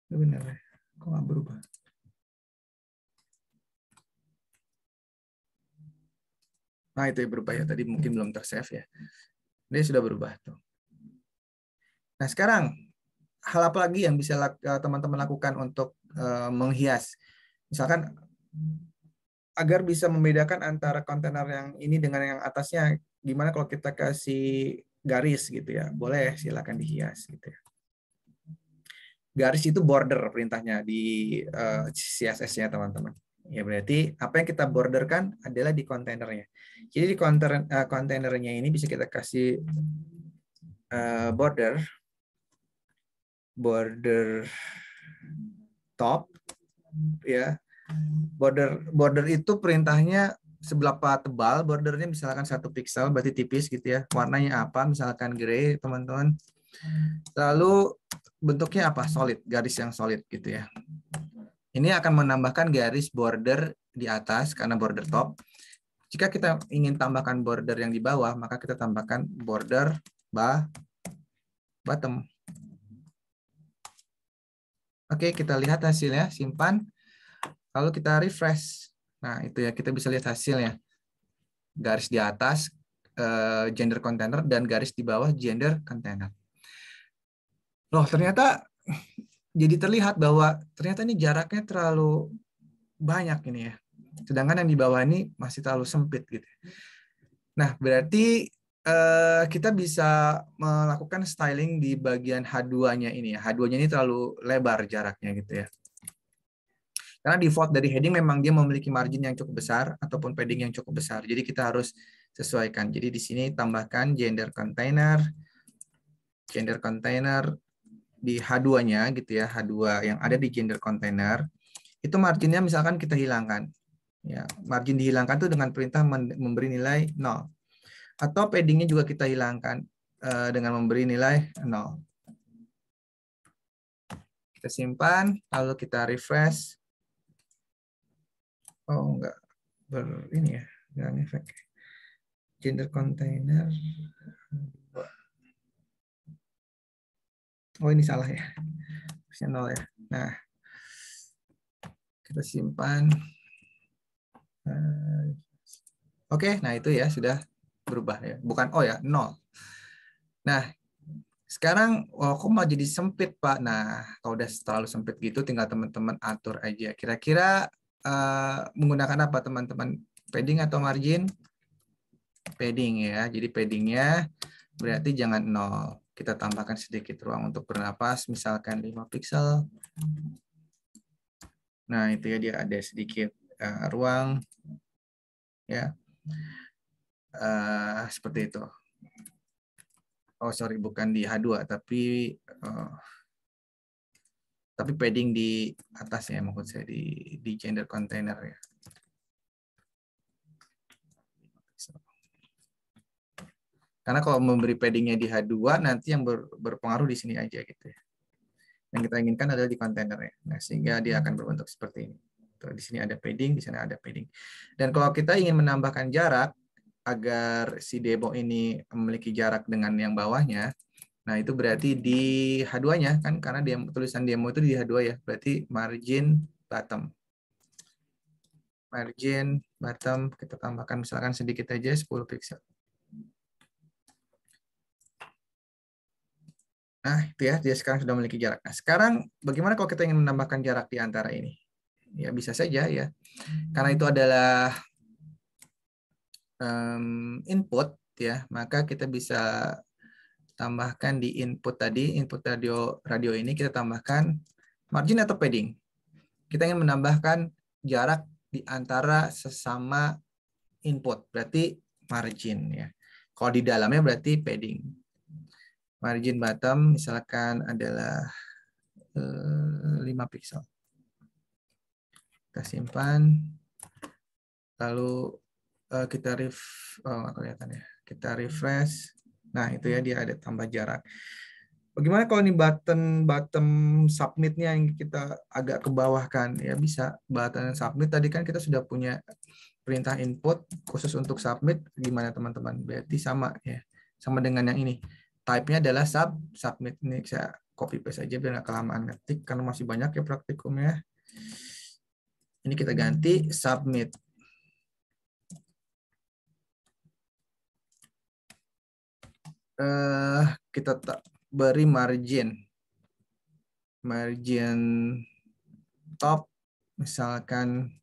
A: Benar ya? Kok nggak berubah? Nah, itu ya berubah ya. Tadi mungkin belum tersave ya. Dia sudah berubah tuh. Nah, sekarang hal apa lagi yang bisa teman-teman lakukan untuk menghias? Misalkan agar bisa membedakan antara kontainer yang ini dengan yang atasnya, gimana kalau kita kasih garis gitu ya? Boleh, silakan dihias gitu ya. Garis itu border perintahnya di CSS-nya teman-teman. Ya berarti apa yang kita borderkan adalah di kontainernya. Jadi di kontainernya ini bisa kita kasih border top ya. Border itu perintahnya seberapa tebal bordernya, misalkan 1 pixel berarti tipis gitu ya. Warnanya apa? Misalkan gray teman-teman. Lalu bentuknya apa? Solid, garis yang solid gitu ya. Ini akan menambahkan garis border di atas karena border top. Jika kita ingin tambahkan border yang di bawah, maka kita tambahkan border bottom. Oke, kita lihat hasilnya, simpan. Lalu kita refresh. Nah, itu ya, kita bisa lihat hasilnya. Garis di atas gender container dan garis di bawah gender container. Loh, ternyata jadi terlihat bahwa ternyata ini jaraknya terlalu banyak ini ya. Sedangkan yang di bawah ini masih terlalu sempit gitu. Nah, berarti kita bisa melakukan styling di bagian H2-nya ini ya. H2-nya ini terlalu lebar jaraknya gitu ya. Karena default dari heading memang dia memiliki margin yang cukup besar ataupun padding yang cukup besar. Jadi kita harus sesuaikan. Jadi di sini tambahkan gender container di H2-nya gitu ya, H2 yang ada di gender container. Itu marginnya misalkan kita hilangkan. Ya, margin dihilangkan itu dengan perintah memberi nilai 0. Atau paddingnya juga kita hilangkan dengan memberi nilai 0. Kita simpan, lalu kita refresh. Oh, enggak. Ini ya, enggak efek. Gender container. Oh, ini salah ya. Harusnya 0 ya. Nah, kita simpan. Oke, nah itu ya sudah berubah ya. Bukan oh ya, 0. Nah, sekarang kok mau jadi sempit, Pak? Nah, kalau udah terlalu sempit gitu tinggal teman-teman atur aja. Kira-kira menggunakan apa teman-teman? Padding atau margin? Padding ya. Jadi paddingnya berarti jangan 0. Kita tambahkan sedikit ruang untuk bernapas, misalkan 5 pixel. Nah, itu ya dia ada sedikit ruang ya. Seperti itu. Oh, sorry, bukan di H2 tapi padding di atasnya, maksud saya di gender container ya. Karena kalau memberi paddingnya di H2 nanti yang berpengaruh di sini aja gitu ya. Yang kita inginkan adalah di kontainernya. Nah, sehingga dia akan berbentuk seperti ini. Tuh, di sini ada padding, di sana ada padding. Dan kalau kita ingin menambahkan jarak agar si demo ini memiliki jarak dengan yang bawahnya, nah itu berarti di H2-nya kan, karena tulisan demo itu di H2 ya, berarti margin bottom. Margin bottom kita tambahkan misalkan sedikit aja 10 pixel. Nah, itu ya, dia sekarang sudah memiliki jarak. Nah, sekarang bagaimana kalau kita ingin menambahkan jarak di antara ini? Ya, bisa saja ya. Karena itu adalah input ya, maka kita bisa tambahkan di input tadi, input radio ini kita tambahkan margin atau padding. Kita ingin menambahkan jarak di antara sesama input, berarti margin ya. Kalau di dalamnya berarti padding. Margin bottom misalkan adalah 5 pixel. Kita simpan. Lalu kita kelihatan ya. Kita refresh. Nah, itu ya dia ada tambah jarak. Bagaimana kalau ini button submit-nya yang kita agak ke bawah kan? Ya bisa button submit tadi kan kita sudah punya perintah input khusus untuk submit. Gimana teman-teman? Berarti sama ya. Sama dengan yang ini. Type-nya adalah submit. Ini saya copy paste aja biar nggak kelamaan ngetik karena masih banyak ya praktikumnya. Ini kita ganti submit. kita beri margin top misalkan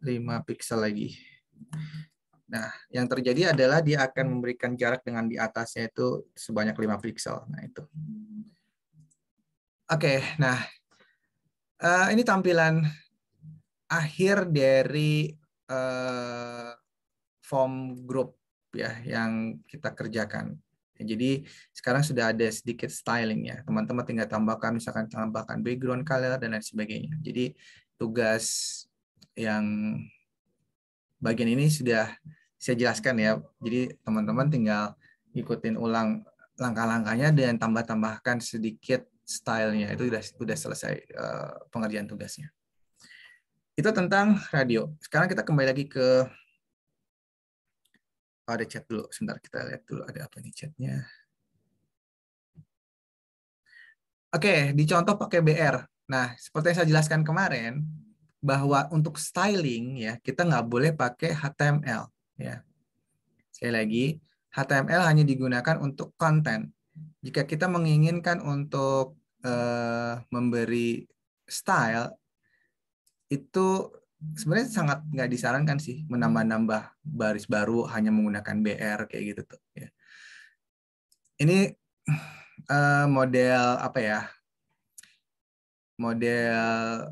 A: 5 pixel lagi. Nah, yang terjadi adalah dia akan memberikan jarak dengan di atasnya itu sebanyak 5 pixel. Nah, itu. Oke, nah ini tampilan akhir dari form group ya yang kita kerjakan. Jadi sekarang sudah ada sedikit styling ya. Teman-teman tinggal tambahkan misalkan tambahkan background color dan lain sebagainya. Jadi tugas yang bagian ini sudah saya jelaskan ya. Jadi teman-teman tinggal ikutin ulang langkah-langkahnya dan tambah-tambahkan sedikit stylenya. Itu sudah selesai pengerjaan tugasnya. Itu tentang radio. Sekarang kita kembali lagi ke ada chat dulu. Sebentar kita lihat dulu ada apa nih chatnya. Oke, dicontoh pakai BR. Nah, seperti yang saya jelaskan kemarin, bahwa untuk styling ya kita nggak boleh pakai HTML. Ya, sekali lagi, HTML hanya digunakan untuk konten. Jika kita menginginkan untuk memberi style, itu sebenarnya sangat nggak disarankan sih menambah-nambah baris baru hanya menggunakan BR kayak gitu tuh. Ya. Ini model apa ya? Model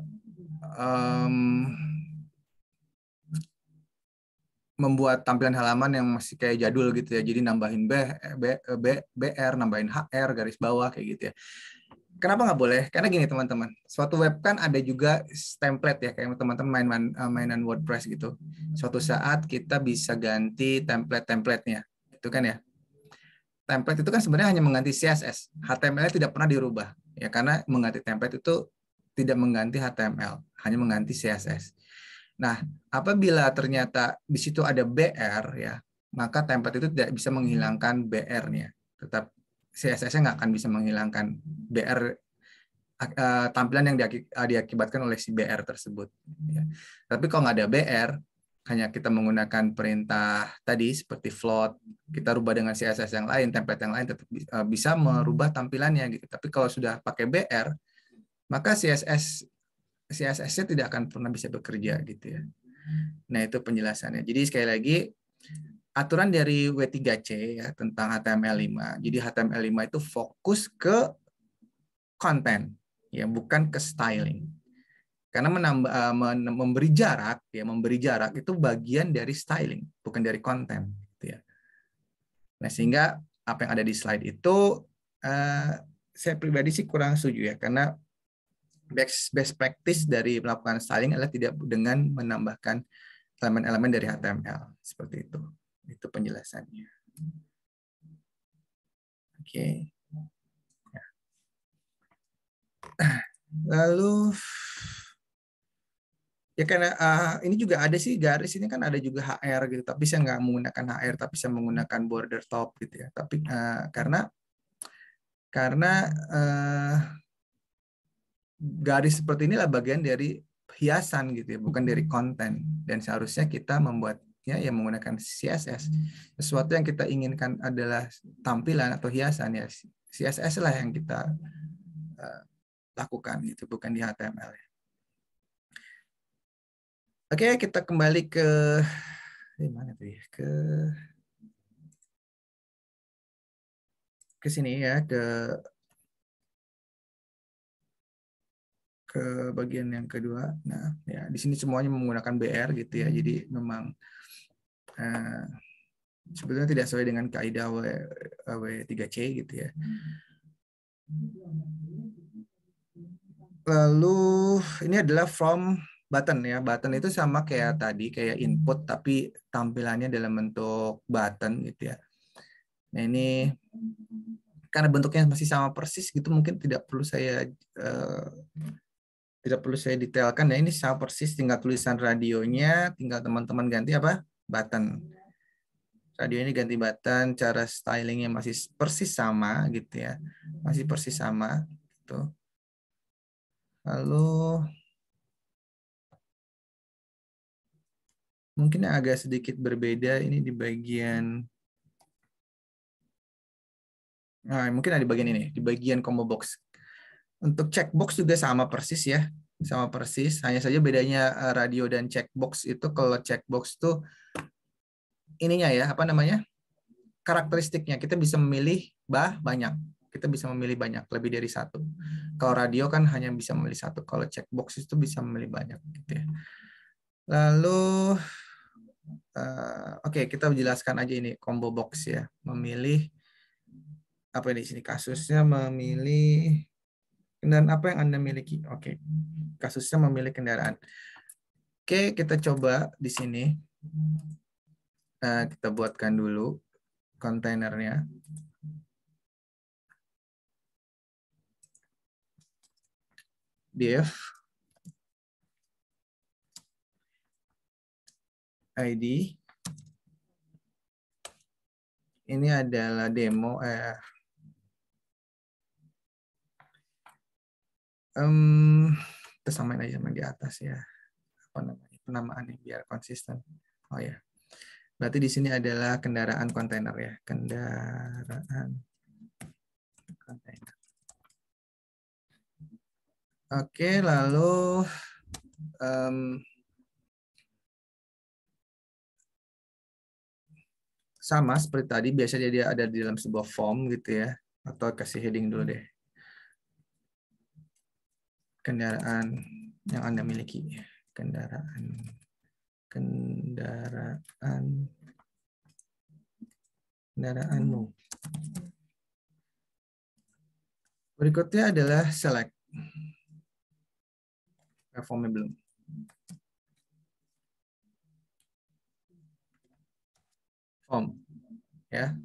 A: membuat tampilan halaman yang masih kayak jadul gitu ya. Jadi nambahin BR, nambahin HR, garis bawah kayak gitu ya. Kenapa nggak boleh? Karena gini teman-teman, suatu web kan ada juga template ya, kayak teman-teman mainan WordPress gitu. Suatu saat kita bisa ganti template-templatenya, gitu kan ya. Template itu kan sebenarnya hanya mengganti CSS. HTML tidak pernah dirubah, ya karena mengganti template itu tidak mengganti HTML, hanya mengganti CSS. Nah, apabila ternyata di situ ada BR ya, maka template itu tidak bisa menghilangkan BR-nya. Tetap CSS-nya nggak akan bisa menghilangkan BR tampilan yang diakibatkan oleh si BR tersebut. Ya. Tapi kalau nggak ada BR, hanya kita menggunakan perintah tadi seperti float, kita rubah dengan CSS yang lain, template yang lain tetap bisa merubah tampilannya gitu. Tapi kalau sudah pakai BR, maka CSS-nya tidak akan pernah bisa bekerja gitu ya. Nah, itu penjelasannya. Jadi sekali lagi aturan dari W3C ya tentang HTML5. Jadi HTML5 itu fokus ke konten ya, bukan ke styling. Karena memberi jarak itu bagian dari styling, bukan dari konten gitu ya. Nah, sehingga apa yang ada di slide itu saya pribadi sih kurang setuju ya, karena best practice dari melakukan styling adalah tidak dengan menambahkan elemen-elemen dari HTML seperti itu. Itu penjelasannya. Oke. Lalu ya karena ini juga ada sih garis ini kan ada juga HR gitu, tapi saya nggak menggunakan HR, tapi saya menggunakan border top gitu ya. Tapi karena garis seperti inilah bagian dari hiasan gitu ya, bukan dari konten. Dan seharusnya kita membuatnya yang menggunakan CSS. Sesuatu yang kita inginkan adalah tampilan atau hiasan ya, CSS lah yang kita lakukan gitu, bukan di HTML. Oke, kita kembali ke mana tuh ya? Ke sini ya, ke bagian yang kedua. Nah, ya di sini semuanya menggunakan BR gitu ya. Jadi memang sebetulnya tidak sesuai dengan kaidah W3C gitu ya. Lalu ini adalah from button ya. Button itu sama kayak tadi, kayak input tapi tampilannya dalam bentuk button gitu ya. Nah, ini karena bentuknya masih sama persis gitu, mungkin tidak perlu saya detailkan ya. Ini sama persis, tinggal tulisan radionya, tinggal teman-teman ganti apa? Button. Radio ini ganti button, cara stylingnya masih persis sama gitu ya. Masih persis sama gitu. Lalu mungkin yang agak sedikit berbeda ini di bagian Nah, mungkin ada di bagian ini, di bagian combo box. Untuk checkbox juga sama persis ya, sama persis. Hanya saja bedanya radio dan checkbox itu, kalau checkbox tuh ininya ya, apa namanya? Karakteristiknya kita bisa memilih banyak. Kita bisa memilih banyak, lebih dari satu. Kalau radio kan hanya bisa memilih satu. Kalau checkbox itu bisa memilih banyak gitu ya. Lalu oke, kita jelaskan aja ini combo box ya. Memilih apa di sini kasusnya, memilih kendaraan apa yang Anda miliki. Oke. Kasusnya memilih kendaraan. Oke, kita coba di sini. Kita buatkan dulu kontainernya. Div ID. Ini adalah demo. Kita samain aja sama di atas ya. Apa namanya? Penamaannya biar konsisten. Oh ya. Berarti di sini adalah kendaraan kontainer ya. Kendaraan kontainer. Oke, lalu sama seperti tadi, biasanya dia ada di dalam sebuah form gitu ya. Atau kasih heading dulu deh. Kendaraan yang Anda miliki. Kendaraanmu. Berikutnya adalah select. Formnya belum. Form. Ya.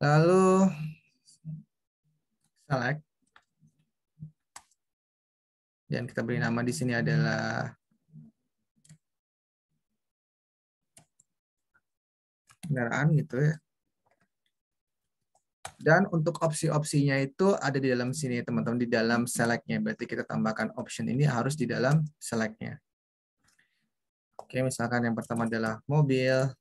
A: Lalu select. Dan kita beri nama di sini adalah kendaraan gitu ya. Dan untuk opsi-opsinya itu ada di dalam sini teman-teman, di dalam select-nya. Berarti kita tambahkan option ini harus di dalam select-nya. Oke, misalkan yang pertama adalah mobil.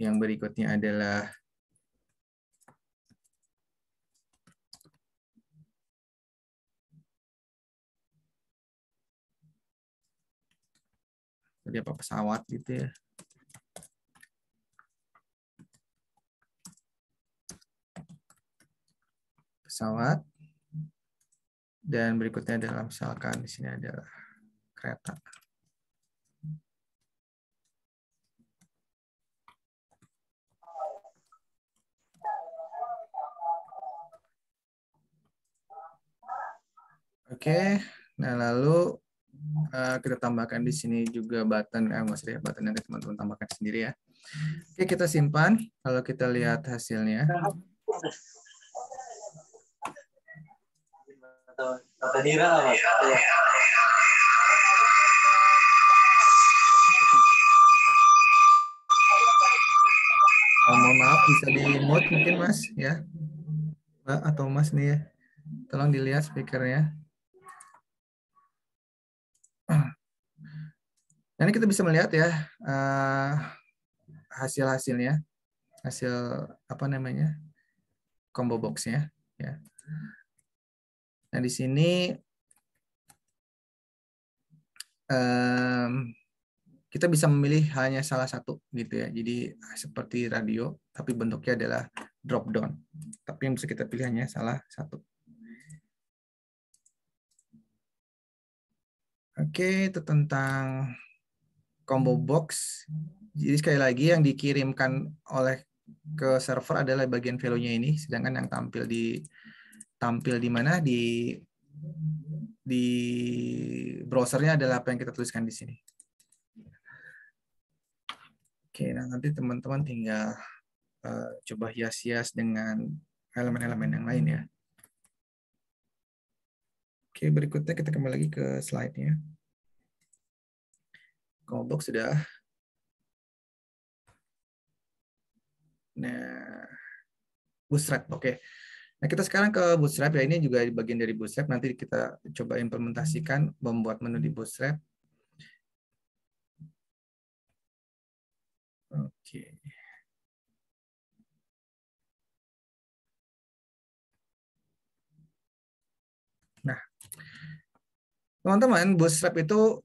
A: Yang berikutnya adalah tadi apa, pesawat gitu ya. Pesawat. Dan berikutnya adalah misalkan di sini adalah kereta. Oke, nah lalu kita tambahkan di sini juga button, maksudnya button nanti teman-teman tambahkan sendiri ya. Oke, kita simpan. Kalau kita lihat hasilnya. Mohon maaf, bisa di mute mungkin Mas ya, Mbak atau Mas nih ya. Tolong dilihat speakernya. Nah, ini kita bisa melihat ya hasil-hasilnya, hasil apa namanya combo box-nya ya. Nah, di sini kita bisa memilih hanya salah satu gitu ya. Jadi seperti radio, tapi bentuknya adalah drop down. Tapi yang bisa kita pilih hanya salah satu. Oke, itu tentang combo box. Jadi sekali lagi yang dikirimkan oleh ke server adalah bagian value-nya ini, sedangkan yang tampil di mana di browsernya adalah apa yang kita tuliskan di sini. Oke, nah nanti teman-teman tinggal coba hias-hias dengan elemen-elemen yang lain ya. Oke, berikutnya kita kembali lagi ke slide-nya. Combo box sudah. Nah, Bootstrap, oke. Nah, kita sekarang ke Bootstrap ya. Ini juga bagian dari Bootstrap. Nanti kita coba implementasikan membuat menu di Bootstrap. Oke. Nah, teman-teman, Bootstrap itu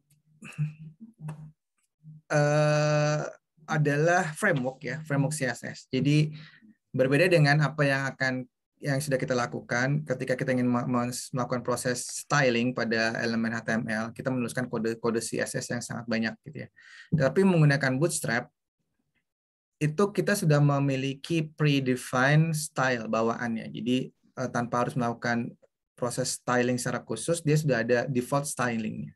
A: adalah framework ya, framework CSS. Jadi berbeda dengan apa yang sudah kita lakukan ketika kita ingin melakukan proses styling pada elemen HTML, kita menuliskan kode-kode CSS yang sangat banyak gitu ya. Tapi menggunakan Bootstrap itu kita sudah memiliki predefined style bawaannya. Jadi tanpa harus melakukan proses styling secara khusus, dia sudah ada default stylingnya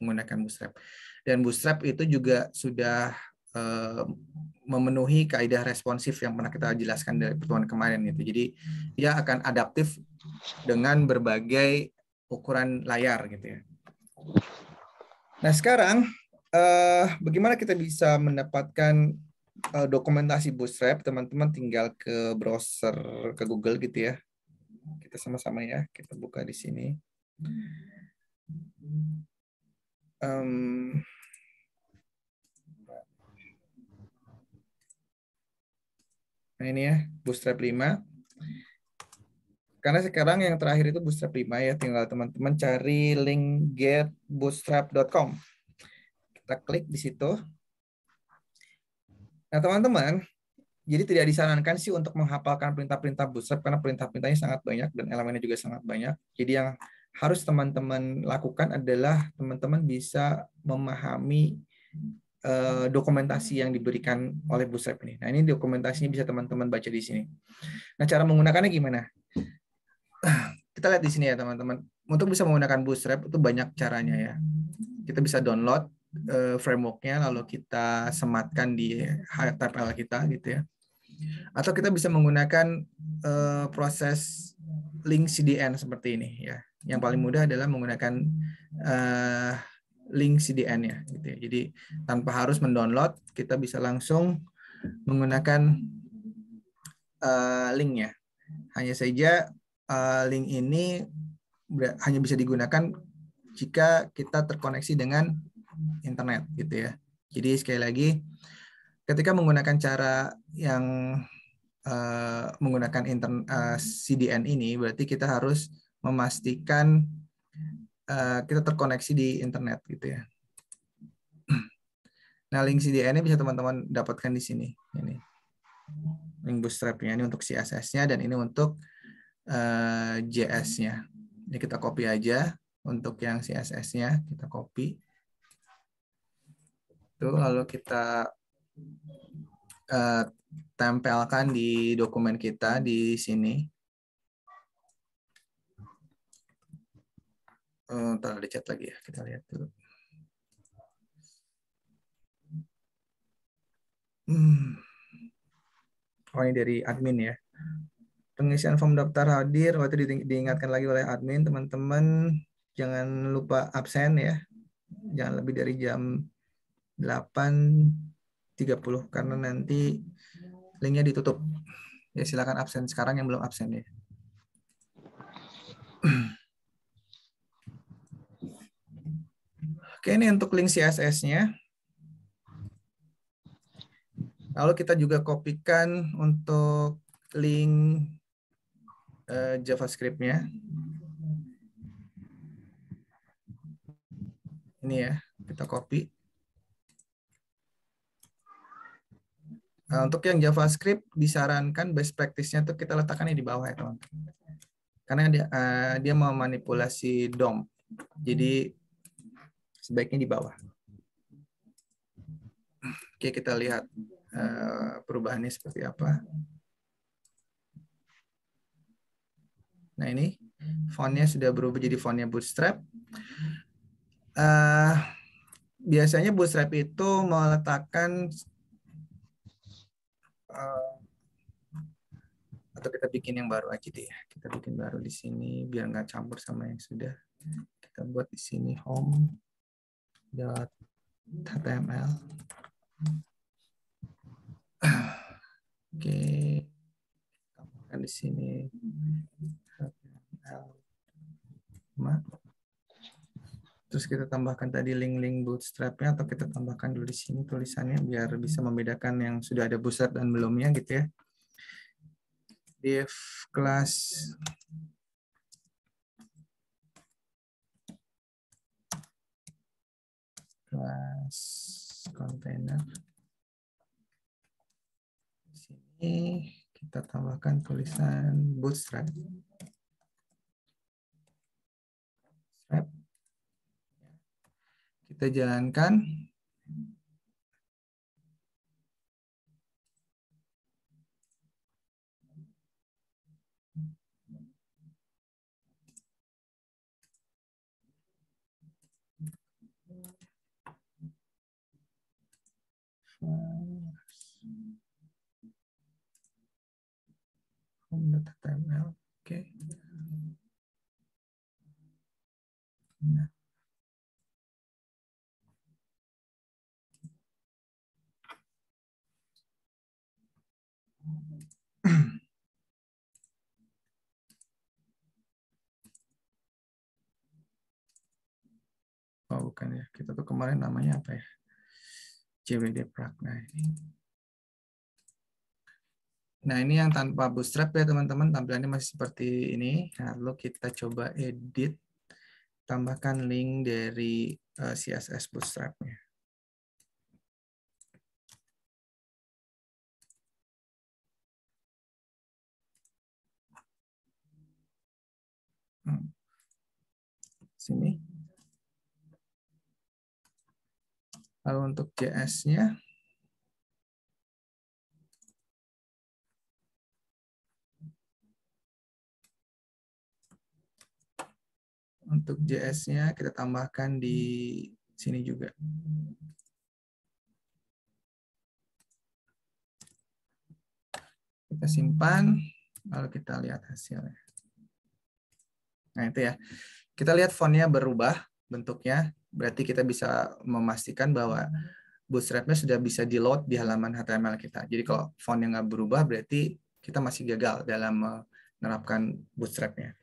A: menggunakan Bootstrap. Dan Bootstrap itu juga sudah memenuhi kaidah responsif yang pernah kita jelaskan dari pertemuan kemarin itu. Jadi dia akan adaptif dengan berbagai ukuran layar gitu ya. Nah sekarang bagaimana kita bisa mendapatkan dokumentasi Bootstrap? Teman-teman tinggal ke browser, ke Google gitu ya. Kita sama-sama ya, kita buka di sini. Nah ini ya, Bootstrap 5. Karena sekarang yang terakhir itu Bootstrap 5 ya, tinggal teman-teman cari link getbootstrap.com. Kita klik di situ. Nah teman-teman, jadi tidak disarankan sih untuk menghafalkan perintah-perintah Bootstrap karena perintah-perintahnya sangat banyak dan elemennya juga sangat banyak. Jadi yang harus teman-teman lakukan adalah teman-teman bisa memahami dokumentasi yang diberikan oleh Bootstrap ini. Nah ini dokumentasinya bisa teman-teman baca di sini. Nah cara menggunakannya gimana? Kita lihat di sini ya teman-teman. Untuk bisa menggunakan Bootstrap itu banyak caranya ya. Kita bisa download frameworknya lalu kita sematkan di HTML kita gitu ya. Atau kita bisa menggunakan proses link CDN seperti ini ya. Yang paling mudah adalah menggunakan link CDN ya gitu ya. Jadi tanpa harus mendownload, kita bisa langsung menggunakan linknya. Hanya saja link ini hanya bisa digunakan jika kita terkoneksi dengan internet gitu ya. Jadi sekali lagi ketika menggunakan cara yang menggunakan CDN ini berarti kita harus memastikan kita terkoneksi di internet gitu ya. Nah, link CDN ini bisa teman-teman dapatkan di sini. Ini link Bootstrap-nya ini untuk CSS-nya dan ini untuk JS-nya. Ini kita copy aja untuk yang CSS-nya kita copy. Tuh, lalu kita tempelkan di dokumen kita di sini. Ntar ada chat lagi ya, kita lihat dulu. Oh ini dari admin ya. Pengisian form daftar hadir, waktu diingatkan lagi oleh admin, teman-teman jangan lupa absen ya. Jangan lebih dari jam 8.30 karena nanti linknya ditutup. Ya silakan absen sekarang yang belum absen ya. Oke, ini untuk link CSS-nya. Lalu kita juga kopikan untuk link JavaScript-nya. Ini ya, kita copy. Nah, untuk yang JavaScript disarankan best practice-nya tuh kita letakkannya di bawah ya teman-teman. Karena dia memanipulasi DOM. Jadi sebaiknya di bawah. Oke, kita lihat perubahannya seperti apa. Nah ini fontnya sudah berubah jadi fontnya Bootstrap. Biasanya Bootstrap itu meletakkan atau kita bikin yang baru aja deh. Kita bikin baru di sini biar nggak campur sama yang sudah. Kita buat di sini home.html. Oke. Tambahkan di sini HTML. Terus kita tambahkan tadi link-link Bootstrap-nya atau kita tambahkan dulu di sini tulisannya biar bisa membedakan yang sudah ada Bootstrap dan belumnya gitu ya. Div class Class container. Di sini kita tambahkan tulisan bootstrap. Kita jalankan. HTML. Oke. Nah. Oh, bukan ya. Kita tuh kemarin namanya apa ya? JWD Prac. Nah, ini yang tanpa bootstrap ya, teman-teman. Tampilannya masih seperti ini. Nah, lalu kita coba edit. Tambahkan link dari CSS bootstrap-nya. Sini. Lalu untuk JS-nya, kita tambahkan di sini juga. Kita simpan, lalu kita lihat hasilnya. Nah, itu ya. Kita lihat fontnya berubah bentuknya, berarti kita bisa memastikan bahwa bootstrap-nya sudah bisa di-load di halaman HTML kita. Jadi kalau font yang nggak berubah, berarti kita masih gagal dalam menerapkan bootstrap-nya.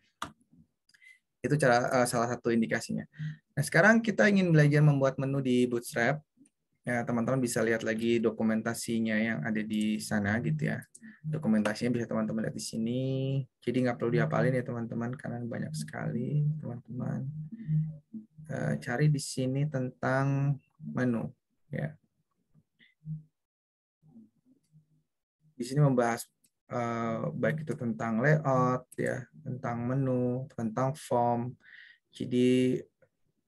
A: Itu salah satu indikasinya. Nah, sekarang kita ingin belajar membuat menu di Bootstrap. Ya, teman-teman bisa lihat lagi dokumentasinya yang ada di sana gitu ya. Dokumentasinya bisa teman-teman lihat di sini. Jadi nggak perlu dihafalin ya teman-teman, karena banyak sekali teman-teman. Cari di sini tentang menu. Ya. Di sini membahas baik itu tentang layout, ya, tentang menu, tentang form. Jadi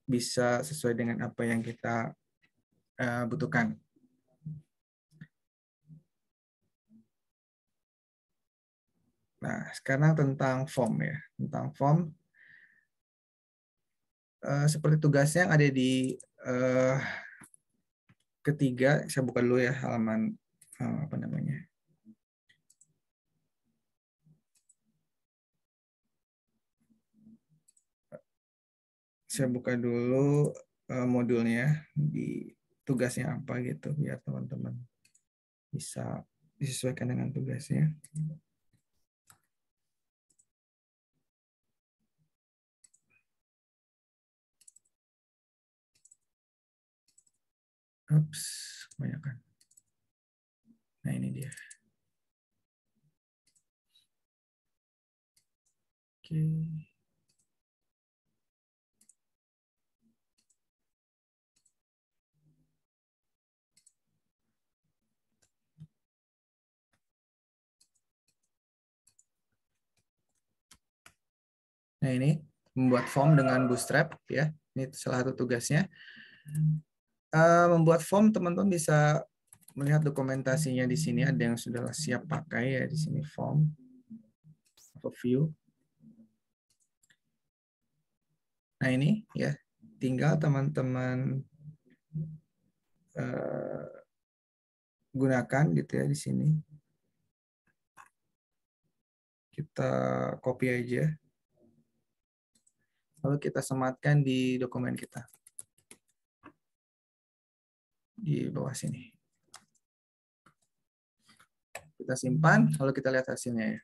A: bisa sesuai dengan apa yang kita butuhkan. Nah, sekarang tentang form ya. Tentang form, seperti tugasnya yang ada di ketiga, saya buka dulu ya halaman apa namanya. Saya buka dulu modulnya di tugasnya apa gitu, biar teman-teman bisa disesuaikan dengan tugasnya. Ups, kebanyakan. Nah, ini dia. Oke. Nah, ini membuat form dengan Bootstrap ya. Ini salah satu tugasnya. Membuat form, teman-teman bisa melihat dokumentasinya di sini, ada yang sudah siap pakai ya di sini, form overview. Nah, ini ya, tinggal teman-teman gunakan gitu ya di sini. Kita copy aja. Lalu kita sematkan di dokumen kita. Di bawah sini. Kita simpan, lalu kita lihat hasilnya ya.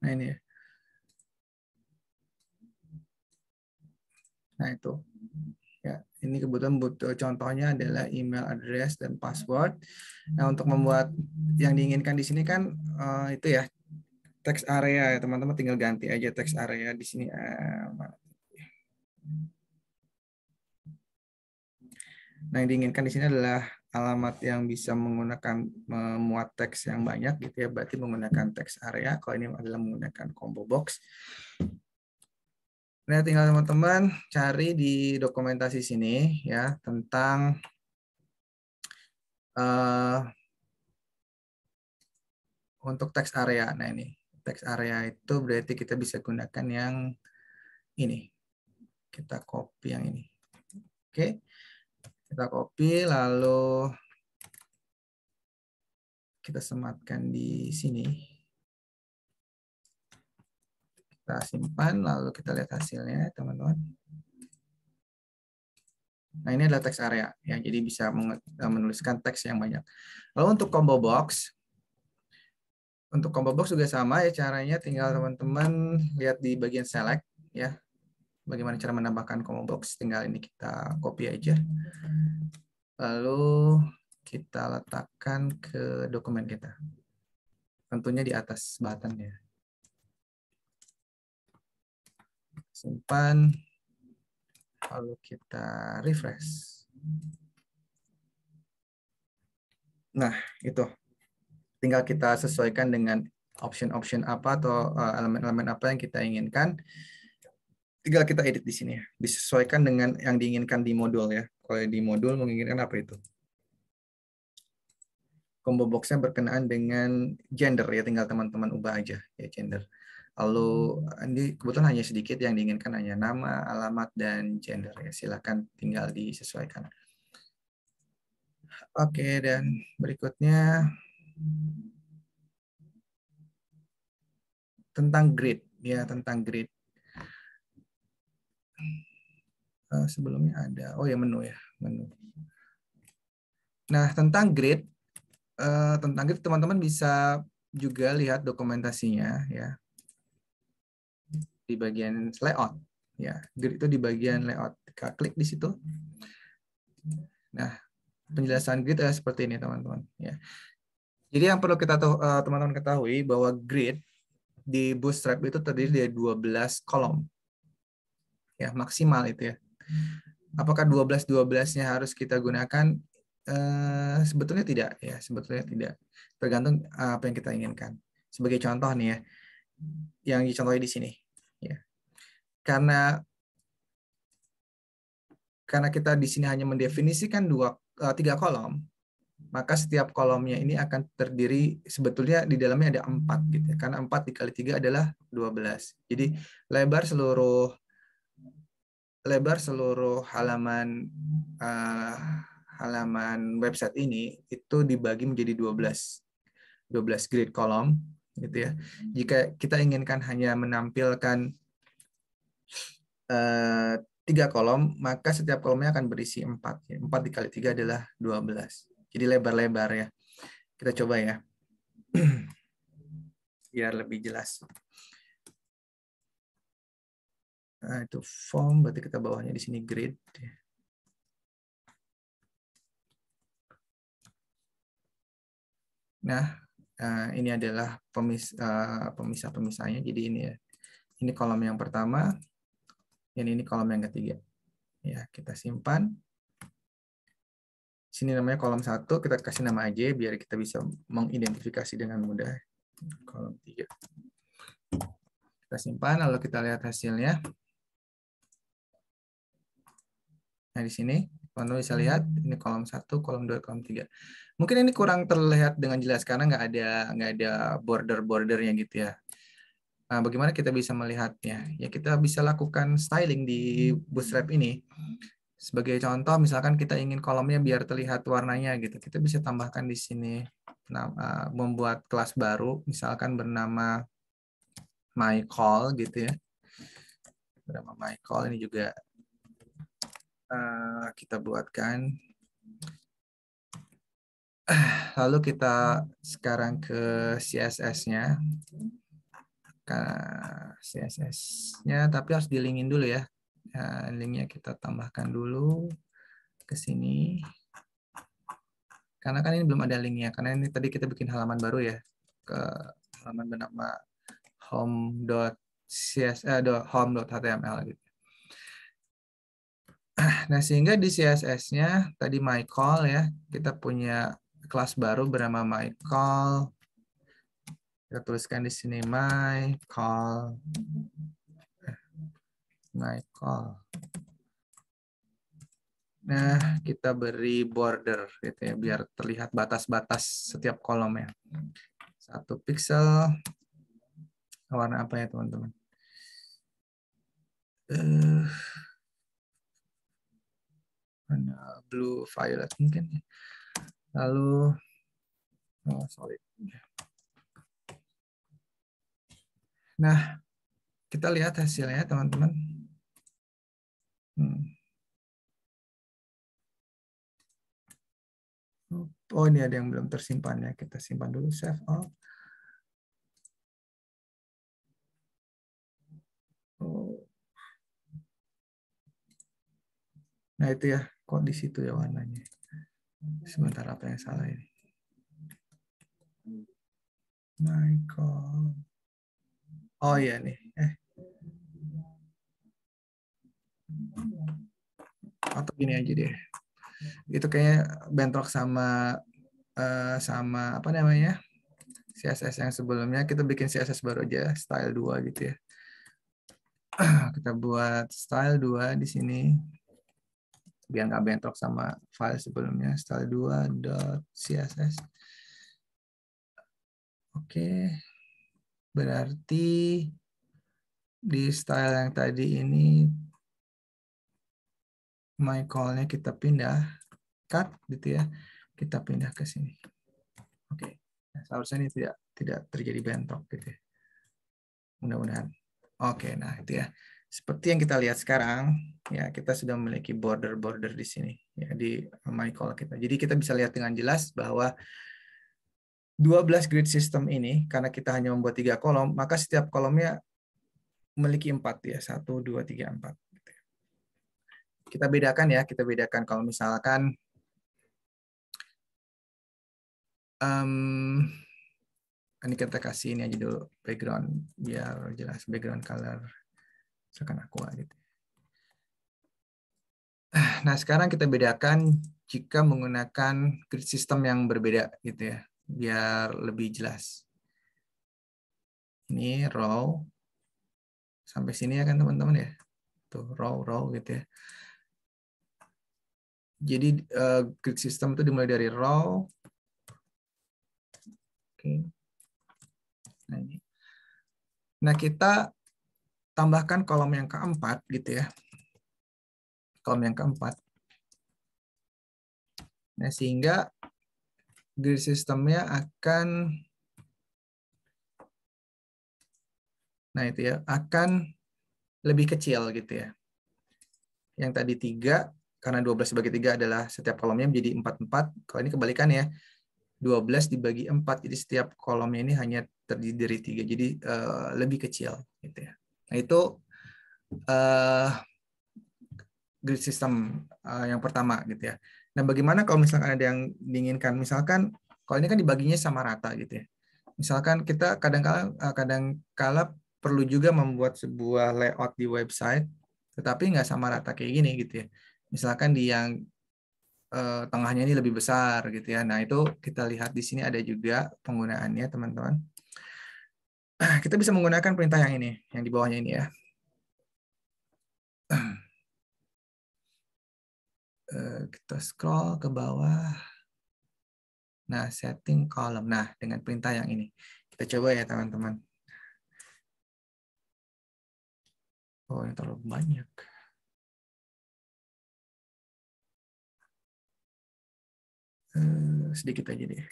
A: Nah ini ya. Nah itu. Ya, ini kebetulan butuh contohnya adalah email address dan password. Nah, untuk membuat yang diinginkan di sini kan itu ya, text area ya, teman-teman tinggal ganti aja text area di sini. Nah, yang diinginkan di sini adalah alamat yang bisa menggunakan memuat teks yang banyak gitu ya, berarti menggunakan text area. Kalau ini adalah menggunakan combo box. Nah, tinggal teman-teman cari di dokumentasi sini ya tentang untuk teks area. Nah, ini teks area itu berarti kita bisa gunakan yang ini. Kita copy yang ini. Oke. Kita copy lalu kita sematkan di sini. Kita simpan lalu kita lihat hasilnya, teman-teman. Nah, ini adalah teks area ya. Jadi bisa menuliskan teks yang banyak. Lalu untuk combo box juga sama ya caranya, tinggal teman-teman lihat di bagian select ya. Bagaimana cara menambahkan combo box, tinggal ini kita copy aja. Lalu kita letakkan ke dokumen kita. Tentunya di atas button-nya. Simpan. Lalu kita refresh. Nah, itu. Tinggal kita sesuaikan dengan option-option apa atau elemen-elemen apa yang kita inginkan. Tinggal kita edit di sini ya. Disesuaikan dengan yang diinginkan di modul ya. Kalau di modul menginginkan apa itu? Combo box-nya berkenaan dengan gender ya, tinggal teman-teman ubah aja ya gender. Lalu ini kebetulan hanya sedikit yang diinginkan, hanya nama, alamat, dan gender ya. Silakan tinggal disesuaikan. Oke, dan berikutnya tentang grid ya, tentang grid. Sebelumnya ada, oh ya menu ya, menu. Nah, tentang grid teman-teman bisa juga lihat dokumentasinya ya di bagian layout ya. Grid itu di bagian layout, kita klik di situ. Nah, penjelasan grid adalah seperti ini teman-teman ya. Jadi yang perlu kita teman-teman ketahui bahwa grid di Bootstrap itu terdiri dari 12 kolom ya, maksimal itu ya. Apakah 12-12-nya harus kita gunakan? Sebetulnya tidak ya, sebetulnya tidak. Tergantung apa yang kita inginkan. Sebagai contoh nih ya, yang dicontohi di sini ya. Karena kita di sini hanya mendefinisikan 3 kolom, maka setiap kolomnya ini akan terdiri, sebetulnya di dalamnya ada 4 gitu ya. Karena 4 dikali 3 adalah 12. Jadi lebar seluruh halaman website ini itu dibagi menjadi 12 grid kolom gitu ya. Jika kita inginkan hanya menampilkan 3 kolom, maka setiap kolomnya akan berisi 4. 4 dikali 3 adalah 12. Jadi lebar-lebar ya. Kita coba ya. Biar lebih jelas. Nah, itu form, berarti kita bawahnya di sini grid. Nah, ini adalah pemisah-pemisahnya. Jadi ini ya. Ini kolom yang pertama, ini kolom yang ketiga. Ya, kita simpan. Sini namanya kolom 1, kita kasih nama aja biar kita bisa mengidentifikasi dengan mudah. Kolom 3. Kita simpan, lalu kita lihat hasilnya. Nah, di sini teman-teman bisa lihat ini kolom 1, kolom 2, kolom 3. Mungkin ini kurang terlihat dengan jelas karena nggak ada border-bordernya gitu ya. Nah, bagaimana kita bisa melihatnya? Ya, kita bisa lakukan styling di Bootstrap ini. Sebagai contoh, misalkan kita ingin kolomnya biar terlihat warnanya gitu. Kita bisa tambahkan di sini membuat kelas baru, misalkan bernama my call gitu ya. Bernama my call ini juga kita buatkan. Lalu kita sekarang ke CSS-nya. CSS-nya, tapi harus di-linkin dulu ya. Nah, linknya kita tambahkan dulu ke sini. Karena kan ini belum ada linknya, karena ini tadi kita bikin halaman baru ya, ke halaman bernama home.html gitu. Nah, sehingga di CSS-nya tadi myCall ya, kita punya kelas baru bernama myCall. Kita tuliskan di sini myCall. Nah, kita beri border gitu ya, biar terlihat batas-batas setiap kolomnya. 1 pixel. Warna apa ya, teman-teman? Warna blue violet mungkin. Lalu solid. Nah, kita lihat hasilnya, teman-teman. Oh, ini ada yang belum tersimpan ya. Kita simpan dulu, save all. Oh. Nah, itu ya, kok di situ ya warnanya. Sebentar, apa yang salah ini? Michael. Oh iya nih. Atau gini aja deh. Itu kayaknya bentrok sama apa namanya? CSS yang sebelumnya. Kita bikin CSS baru aja, style 2 gitu ya. Kita buat style 2 di sini. Biar nggak bentrok sama file sebelumnya, style2.css. Oke. Berarti di style yang tadi ini myCall-nya kita pindah, cut gitu ya. Kita pindah ke sini. Oke. Nah, seharusnya ini tidak terjadi bentrok gitu ya. Mudah-mudahan. Oke, nah itu ya. Seperti yang kita lihat sekarang, ya kita sudah memiliki border-border di sini ya di myCall kita. Jadi kita bisa lihat dengan jelas bahwa 12 grid system ini, karena kita hanya membuat 3 kolom, maka setiap kolomnya memiliki 4 ya, 1, 2, 3, 4. Kita bedakan ya, kita bedakan kalau misalkan ini kita kasih ini aja dulu background biar jelas, background color misalkan aqua gitu. Nah, sekarang kita bedakan jika menggunakan grid system yang berbeda gitu ya, biar lebih jelas. Ini row sampai sini ya kan teman-teman ya. Tuh row gitu ya. Jadi grid system itu dimulai dari row. Oke. Nah, ini. Nah, kita tambahkan kolom yang keempat gitu ya. Kolom yang keempat. Nah, sehingga grid systemnya akan akan lebih kecil gitu ya. Yang tadi 3 karena 12 dibagi 3 adalah setiap kolomnya menjadi 4. Kalau ini kebalikan ya. 12 dibagi 4, jadi setiap kolomnya ini hanya terdiri dari 3, jadi lebih kecil gitu ya. Nah, itu grid system yang pertama gitu ya. Nah, bagaimana kalau misalkan ada yang diinginkan, misalkan kalau ini kan dibaginya sama rata gitu ya. Misalkan kita kadang-kala perlu juga membuat sebuah layout di website, tetapi nggak sama rata kayak gini gitu ya. Misalkan di yang tengahnya ini lebih besar gitu ya. Nah, itu kita lihat di sini ada juga penggunaannya, teman-teman. Kita bisa menggunakan perintah yang ini, yang di bawahnya ini ya. Kita scroll ke bawah. Nah, setting column. Nah, dengan perintah yang ini. Kita coba ya, teman-teman. Oh, ini terlalu banyak. Sedikit aja deh.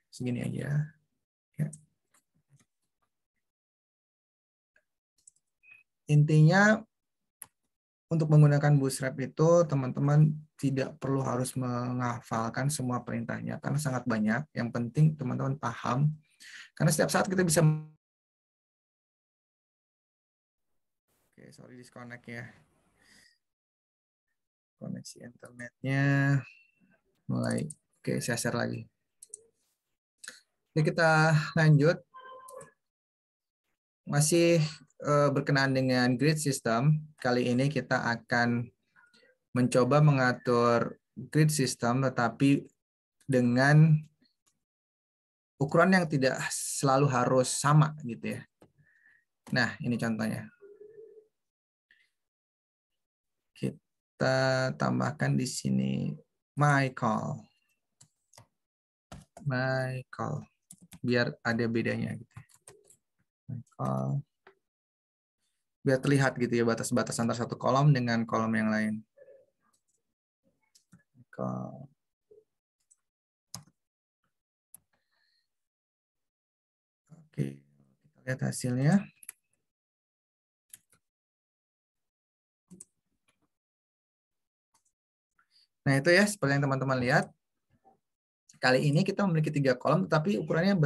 A: Segini aja. Ya. Intinya, untuk menggunakan Bootstrap itu, teman-teman tidak perlu harus menghafalkan semua perintahnya, karena sangat banyak. Yang penting teman-teman paham. Karena setiap saat kita bisa Oke, sorry disconnect ya. Koneksi internetnya mulai. Oke, saya share lagi. Oke, kita lanjut. Masih berkenaan dengan grid system. Kali ini kita akan mencoba mengatur grid system, tetapi dengan ukuran yang tidak selalu harus sama gitu ya. Nah, ini contohnya. Kita tambahkan di sini my call. My call. Biar ada bedanya gitu. My call. Biar terlihat gitu ya batas-batas antara satu kolom dengan kolom yang lain. My call. Oke, kita lihat hasilnya. Nah, itu ya, seperti yang teman-teman lihat. Kali ini kita memiliki 3 kolom, tapi ukurannya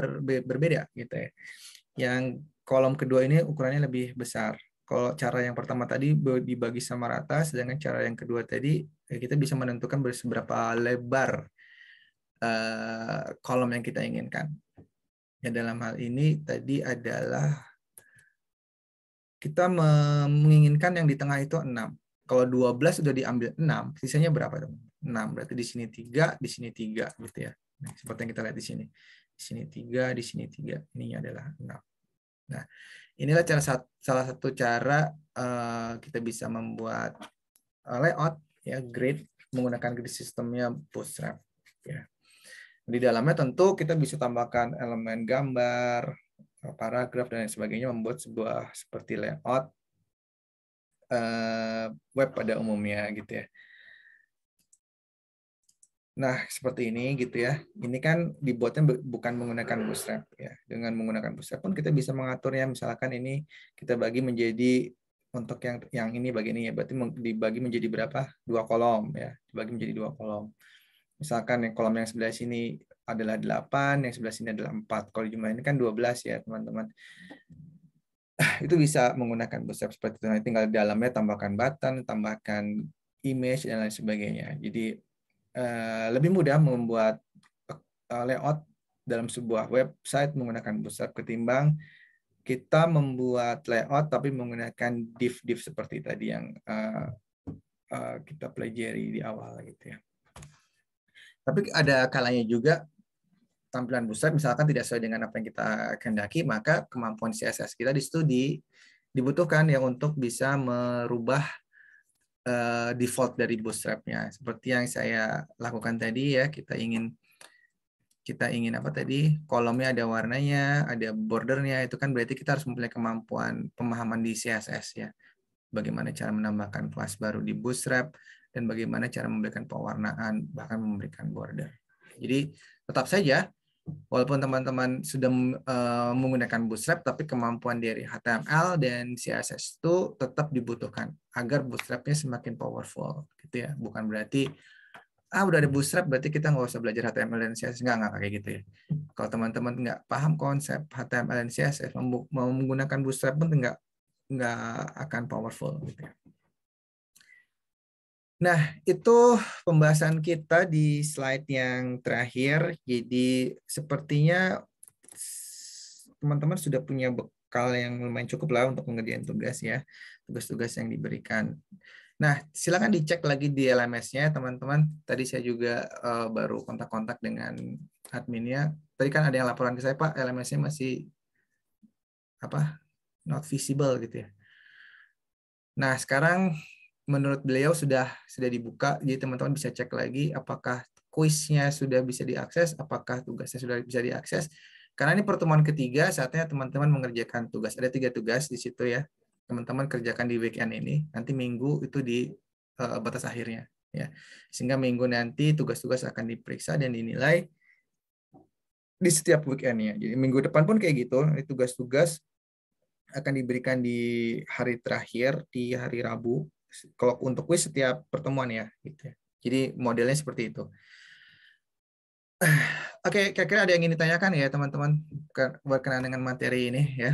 A: berbeda gitu ya. Yang kolom kedua ini ukurannya lebih besar. Kalau cara yang pertama tadi dibagi sama rata, sedangkan cara yang kedua tadi kita bisa menentukan seberapa lebar kolom yang kita inginkan. Ya, dalam hal ini tadi adalah kita menginginkan yang di tengah itu 6. Kalau 12 sudah diambil 6, sisanya berapa, teman? 6. Berarti di sini 3, di sini 3 gitu ya. Nah, seperti yang kita lihat di sini. Di sini 3, di sini 3. Ini adalah 6. Nah, inilah salah satu cara kita bisa membuat layout ya, grid menggunakan grid sistemnya Bootstrap ya. Di dalamnya tentu kita bisa tambahkan elemen gambar, paragraf dan lain sebagainya, membuat sebuah seperti layout web pada umumnya gitu ya. Nah, seperti ini gitu ya. Ini kan dibuatnya bukan menggunakan Bootstrap ya. Dengan menggunakan Bootstrap pun kita bisa mengaturnya. Misalkan ini kita bagi menjadi untuk yang ini bagian ini ya. Berarti dibagi menjadi berapa? 2 kolom ya. Dibagi menjadi 2 kolom. Misalkan yang kolom yang sebelah sini adalah 8, yang sebelah sini adalah 4. Kalau jumlah ini kan 12 ya, teman-teman. Itu bisa menggunakan Bootstrap seperti itu. Nanti tinggal di dalamnya tambahkan button, tambahkan image dan lain sebagainya. Jadi lebih mudah membuat layout dalam sebuah website menggunakan Bootstrap ketimbang kita membuat layout tapi menggunakan div seperti tadi yang kita pelajari di awal gitu ya. Tapi ada kalanya juga tampilan Bootstrap misalkan tidak sesuai dengan apa yang kita kehendaki, maka kemampuan CSS kita di situ dibutuhkan ya untuk bisa merubah default dari Bootstrap-nya. Seperti yang saya lakukan tadi ya, kita ingin apa tadi, kolomnya ada warnanya, ada bordernya, itu kan berarti kita harus mempunyai kemampuan pemahaman di CSS ya. Bagaimana cara menambahkan kelas baru di Bootstrap, dan bagaimana cara memberikan pewarnaan, bahkan memberikan border. Jadi tetap saja, walaupun teman-teman sudah menggunakan Bootstrap, tapi kemampuan dari HTML dan CSS itu tetap dibutuhkan agar Bootstrap-nya semakin powerful, gitu ya. Bukan berarti udah ada Bootstrap berarti kita nggak usah belajar HTML dan CSS, nggak kayak gitu ya. Kalau teman-teman nggak paham konsep HTML dan CSS, mau menggunakan Bootstrap pun nggak akan powerful, gitu ya. Nah, itu pembahasan kita di slide yang terakhir. Jadi sepertinya teman-teman sudah punya bekal yang lumayan cukup lah untuk mengerjakan tugas ya, tugas-tugas yang diberikan. Nah, silakan dicek lagi di LMS-nya, teman-teman. Tadi saya juga baru kontak-kontak dengan adminnya. Tadi kan ada yang laporan ke saya, Pak, LMS-nya masih not visible gitu ya. Nah, sekarang menurut beliau sudah dibuka, jadi teman-teman bisa cek lagi apakah kuisnya sudah bisa diakses, apakah tugasnya sudah bisa diakses. Karena ini pertemuan ketiga, saatnya teman-teman mengerjakan tugas. Ada 3 tugas di situ ya. Teman-teman kerjakan di weekend ini. Nanti minggu itu di batas akhirnya. Ya. Sehingga minggu nanti tugas-tugas akan diperiksa dan dinilai di setiap weekendnya. Jadi minggu depan pun kayak gitu. Tugas-tugas akan diberikan di hari terakhir, di hari Rabu. Kalau untuk kuis setiap pertemuan ya. Gitu. Jadi modelnya seperti itu. Oke, kira-kira ada yang ingin ditanyakan ya teman-teman berkenaan dengan materi ini ya.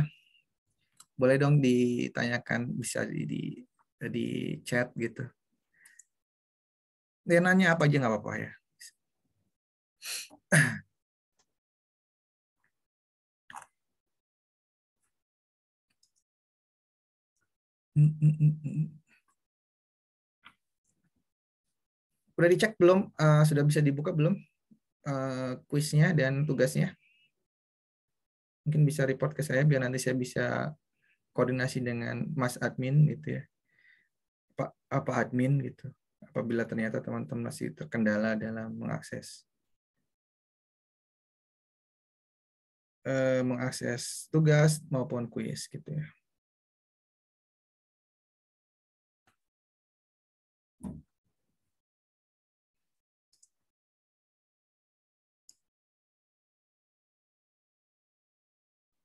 A: Boleh dong ditanyakan, bisa di chat gitu. Dia nanya apa aja nggak apa-apa ya. Udah dicek belum? Sudah bisa dibuka belum kuisnya dan tugasnya? Mungkin bisa report ke saya biar nanti saya bisa koordinasi dengan Mas Admin gitu ya. Apa admin gitu. Apabila ternyata teman-teman masih terkendala dalam mengakses tugas maupun kuis gitu ya.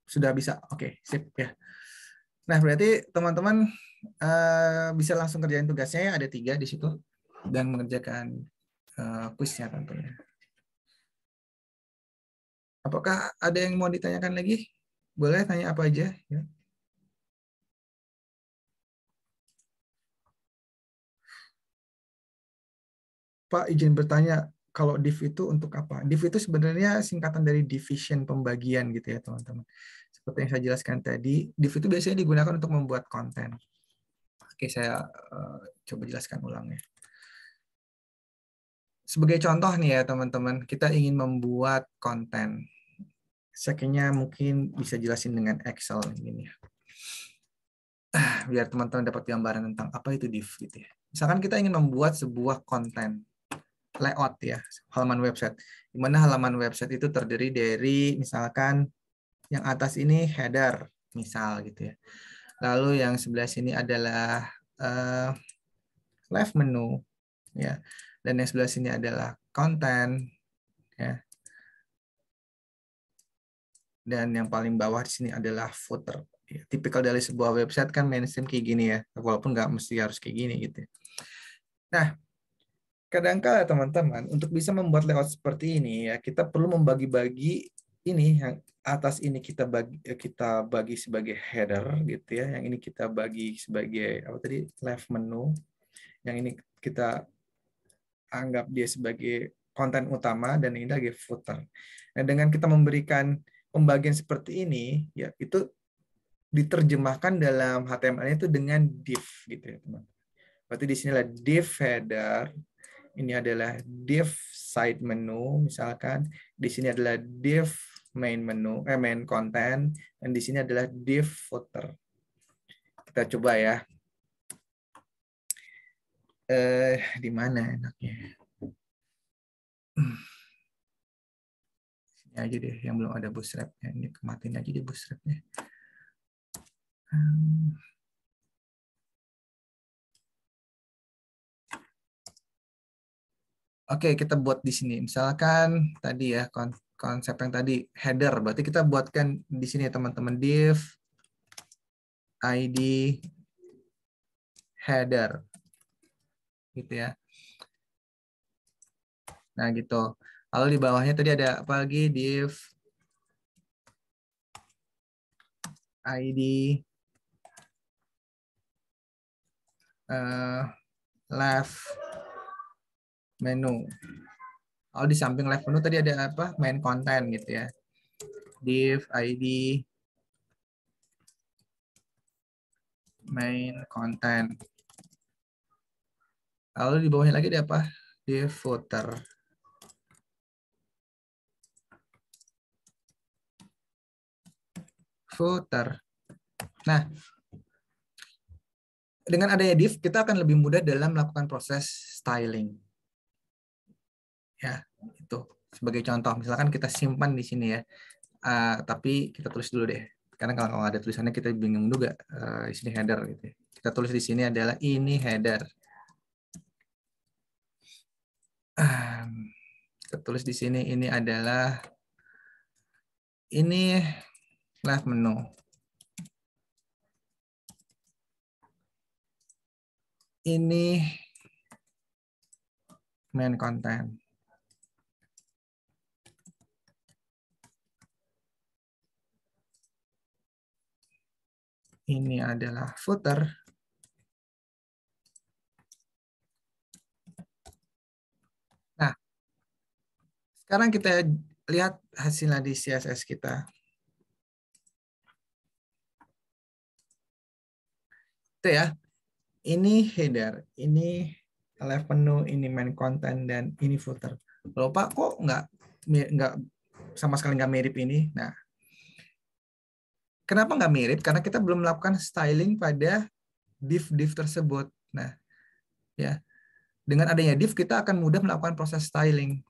A: Sudah bisa, oke, sip ya. Nah, berarti teman-teman bisa langsung kerjain tugasnya ya, ada 3 di situ, dan mengerjakan kuisnya tentunya. Apakah ada yang mau ditanyakan lagi? Boleh tanya apa aja. Ya. Pak, izin bertanya, kalau div itu untuk apa? Div itu sebenarnya singkatan dari division, pembagian gitu ya teman-teman. Seperti yang saya jelaskan tadi, div itu biasanya digunakan untuk membuat konten. Oke, saya coba jelaskan ulang ya. Sebagai contoh nih ya teman-teman, kita ingin membuat konten. Sekiranya mungkin bisa jelasin dengan Excel ini ya. Biar teman-teman dapat gambaran tentang apa itu div gitu ya. Misalkan kita ingin membuat sebuah konten layout ya, halaman website. Di mana halaman website itu terdiri dari misalkan yang atas ini header misal gitu ya. Lalu yang sebelah sini adalah left menu ya. Dan yang sebelah sini adalah content ya. Dan yang paling bawah di sini adalah footer. Ya, tipikal dari sebuah website kan mainstream kayak gini ya, walaupun nggak mesti harus kayak gini gitu. Nah, kadang-kala teman-teman untuk bisa membuat layout seperti ini ya kita perlu membagi-bagi ini yang atas ini kita bagi sebagai header gitu ya, yang ini kita bagi sebagai apa tadi left menu, yang ini kita anggap dia sebagai konten utama dan ini sebagai footer. Nah, dengan kita memberikan pembagian seperti ini ya itu diterjemahkan dalam HTML itu dengan div gitu ya teman. Berarti di sinilah div header, ini adalah div side menu misalkan, di sini adalah div main menu, main content, dan di sini adalah div footer. Kita coba ya. Di mana enaknya? Sini aja deh, yang belum ada bootstrapnya. Ini kematin aja deh bootstrapnya. Oke, kita buat di sini. Misalkan tadi ya konsep yang tadi header, berarti kita buatkan di sini teman-teman div id header, gitu ya. Nah gitu. Lalu di bawahnya tadi ada apa lagi? Div id left menu. Lalu di samping left menu tadi ada apa? Main content gitu ya. Div id main content. Lalu di bawahnya lagi ada apa? Div footer. Footer. Nah, dengan adanya div, kita akan lebih mudah dalam melakukan proses styling. Ya, itu sebagai contoh. Misalkan kita simpan di sini ya, tapi kita tulis dulu deh. Karena kalau ada tulisannya kita bingung juga. Di sini header gitu. Kita tulis di sini adalah ini header. Kita tulis di sini ini adalah ini left menu. Ini main content. ini adalah footer. Nah, sekarang kita lihat hasilnya di CSS kita. Itu ya, ini header, ini left menu, ini main content, dan ini footer. Loh Pak, kok nggak sama sekali nggak mirip ini? Nah, kenapa nggak mirip? Karena kita belum melakukan styling pada div tersebut. Nah, ya, dengan adanya div kita akan mudah melakukan proses styling.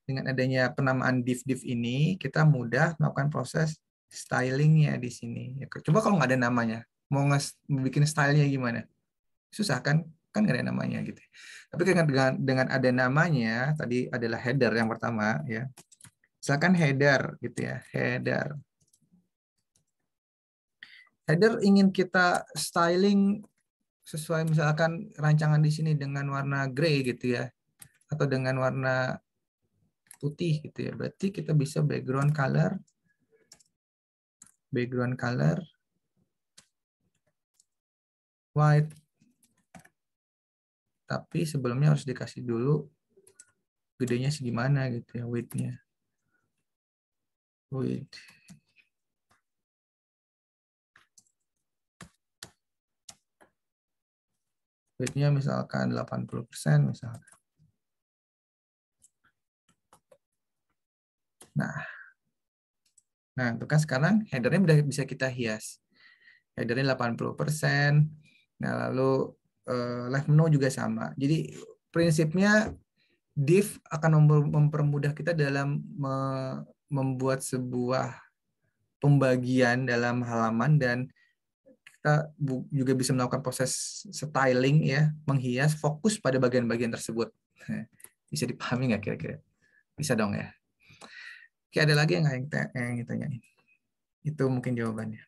A: Dengan adanya penamaan div ini, kita mudah melakukan proses stylingnya di sini. Ya, coba kalau nggak ada namanya, mau bikin stylenya gimana? Susah kan? Kan nggak ada namanya gitu. Tapi dengan ada namanya, tadi adalah header yang pertama, ya. Misalkan header gitu ya, header. Header ingin kita styling sesuai misalkan rancangan di sini dengan warna grey gitu ya, atau dengan warna putih gitu ya. Berarti kita bisa background color white. Tapi sebelumnya harus dikasih dulu gedenya segimana gitu ya, width-nya. Width. Width-nya misalkan 80% misalkan. Nah, itu kan sekarang header-nya udah bisa kita hias. Header-nya 80%. Nah, lalu left menu juga sama. Jadi prinsipnya div akan mempermudah kita dalam membuat sebuah pembagian dalam halaman, dan kita juga bisa melakukan proses styling ya, menghias fokus pada bagian-bagian tersebut. Bisa dipahami nggak kira-kira? Bisa dong ya. Oke, ada lagi yang ditanyain? Itu mungkin jawabannya.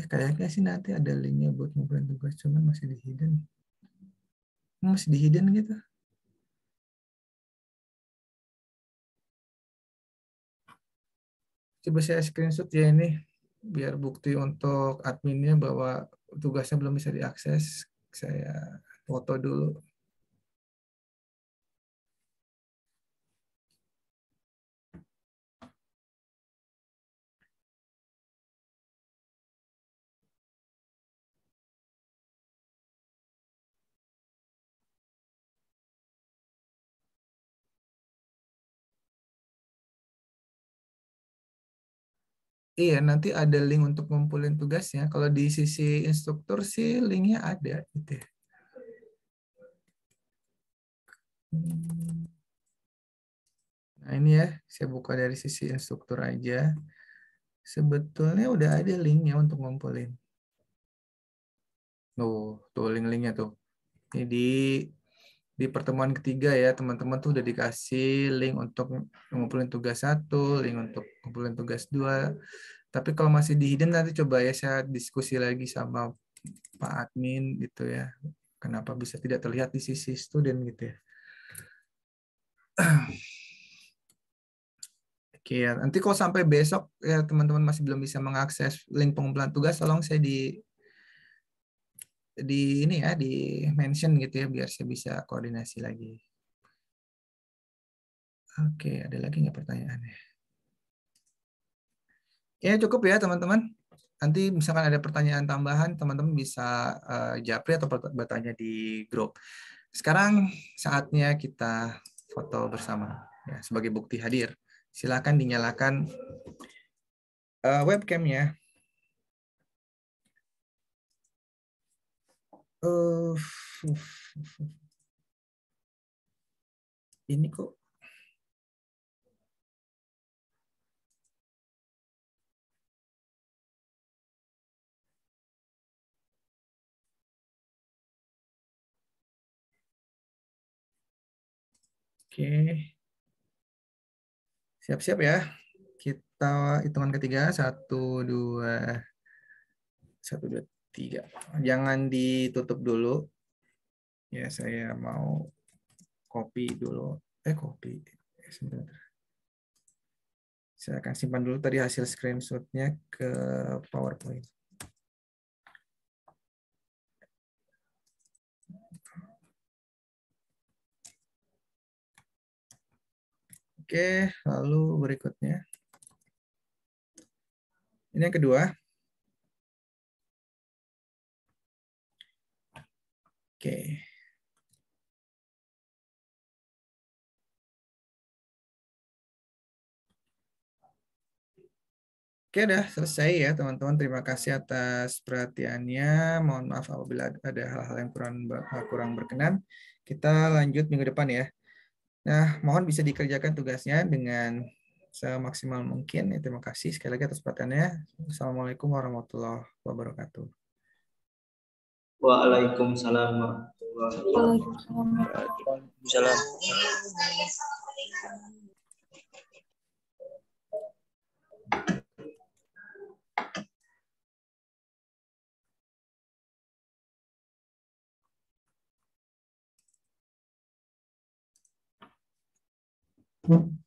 A: Kayaknya sih nanti ada linknya buat ngumpulin tugas, cuman masih di hidden. Masih di hidden gitu. Coba saya screenshot ya ini, biar bukti untuk adminnya bahwa tugasnya belum bisa diakses. Saya foto dulu. Iya, nanti ada link untuk ngumpulin tugasnya. Kalau di sisi instruktur sih linknya ada gitu ya. Nah ini ya, saya buka dari sisi instruktur aja. Sebetulnya udah ada linknya untuk ngumpulin. Tuh link-linknya tuh. Ini di pertemuan ketiga ya, teman-teman tuh udah dikasih link untuk ngumpulin tugas 1, link untuk ngumpulin tugas 2. Tapi kalau masih di hidden nanti coba ya saya diskusi lagi sama Pak Admin gitu ya. Kenapa bisa tidak terlihat di sisi student gitu ya. Oke, ya. Nanti kalau sampai besok ya teman-teman masih belum bisa mengakses link pengumpulan tugas, tolong saya di ini ya, di mention gitu ya, biar saya bisa koordinasi lagi. Oke, ada lagi nggak pertanyaannya? Ya cukup ya teman-teman. Nanti misalkan ada pertanyaan tambahan, teman-teman bisa japri atau bertanya di grup. Sekarang saatnya kita foto bersama ya, sebagai bukti hadir. Silakan dinyalakan webcamnya. Uh, ini kok oke. Siap-siap ya. Kita hitungan ketiga, 1, 2, 3. Jangan ditutup dulu. Ya, saya mau copy dulu. Copy. Sebentar. Saya akan simpan dulu tadi hasil screenshot-nya ke PowerPoint. Oke, lalu berikutnya. Ini yang kedua. Oke. Oke, udah selesai ya teman-teman. Terima kasih atas perhatiannya. Mohon maaf apabila ada hal-hal yang kurang berkenan. Kita lanjut minggu depan ya. Nah, mohon bisa dikerjakan tugasnya dengan semaksimal mungkin. Terima kasih sekali lagi atas perhatiannya. Assalamualaikum warahmatullahi wabarakatuh.
B: Waalaikumsalam warahmatullahi wabarakatuh.
C: Waalaikumsalam.
A: Hmm.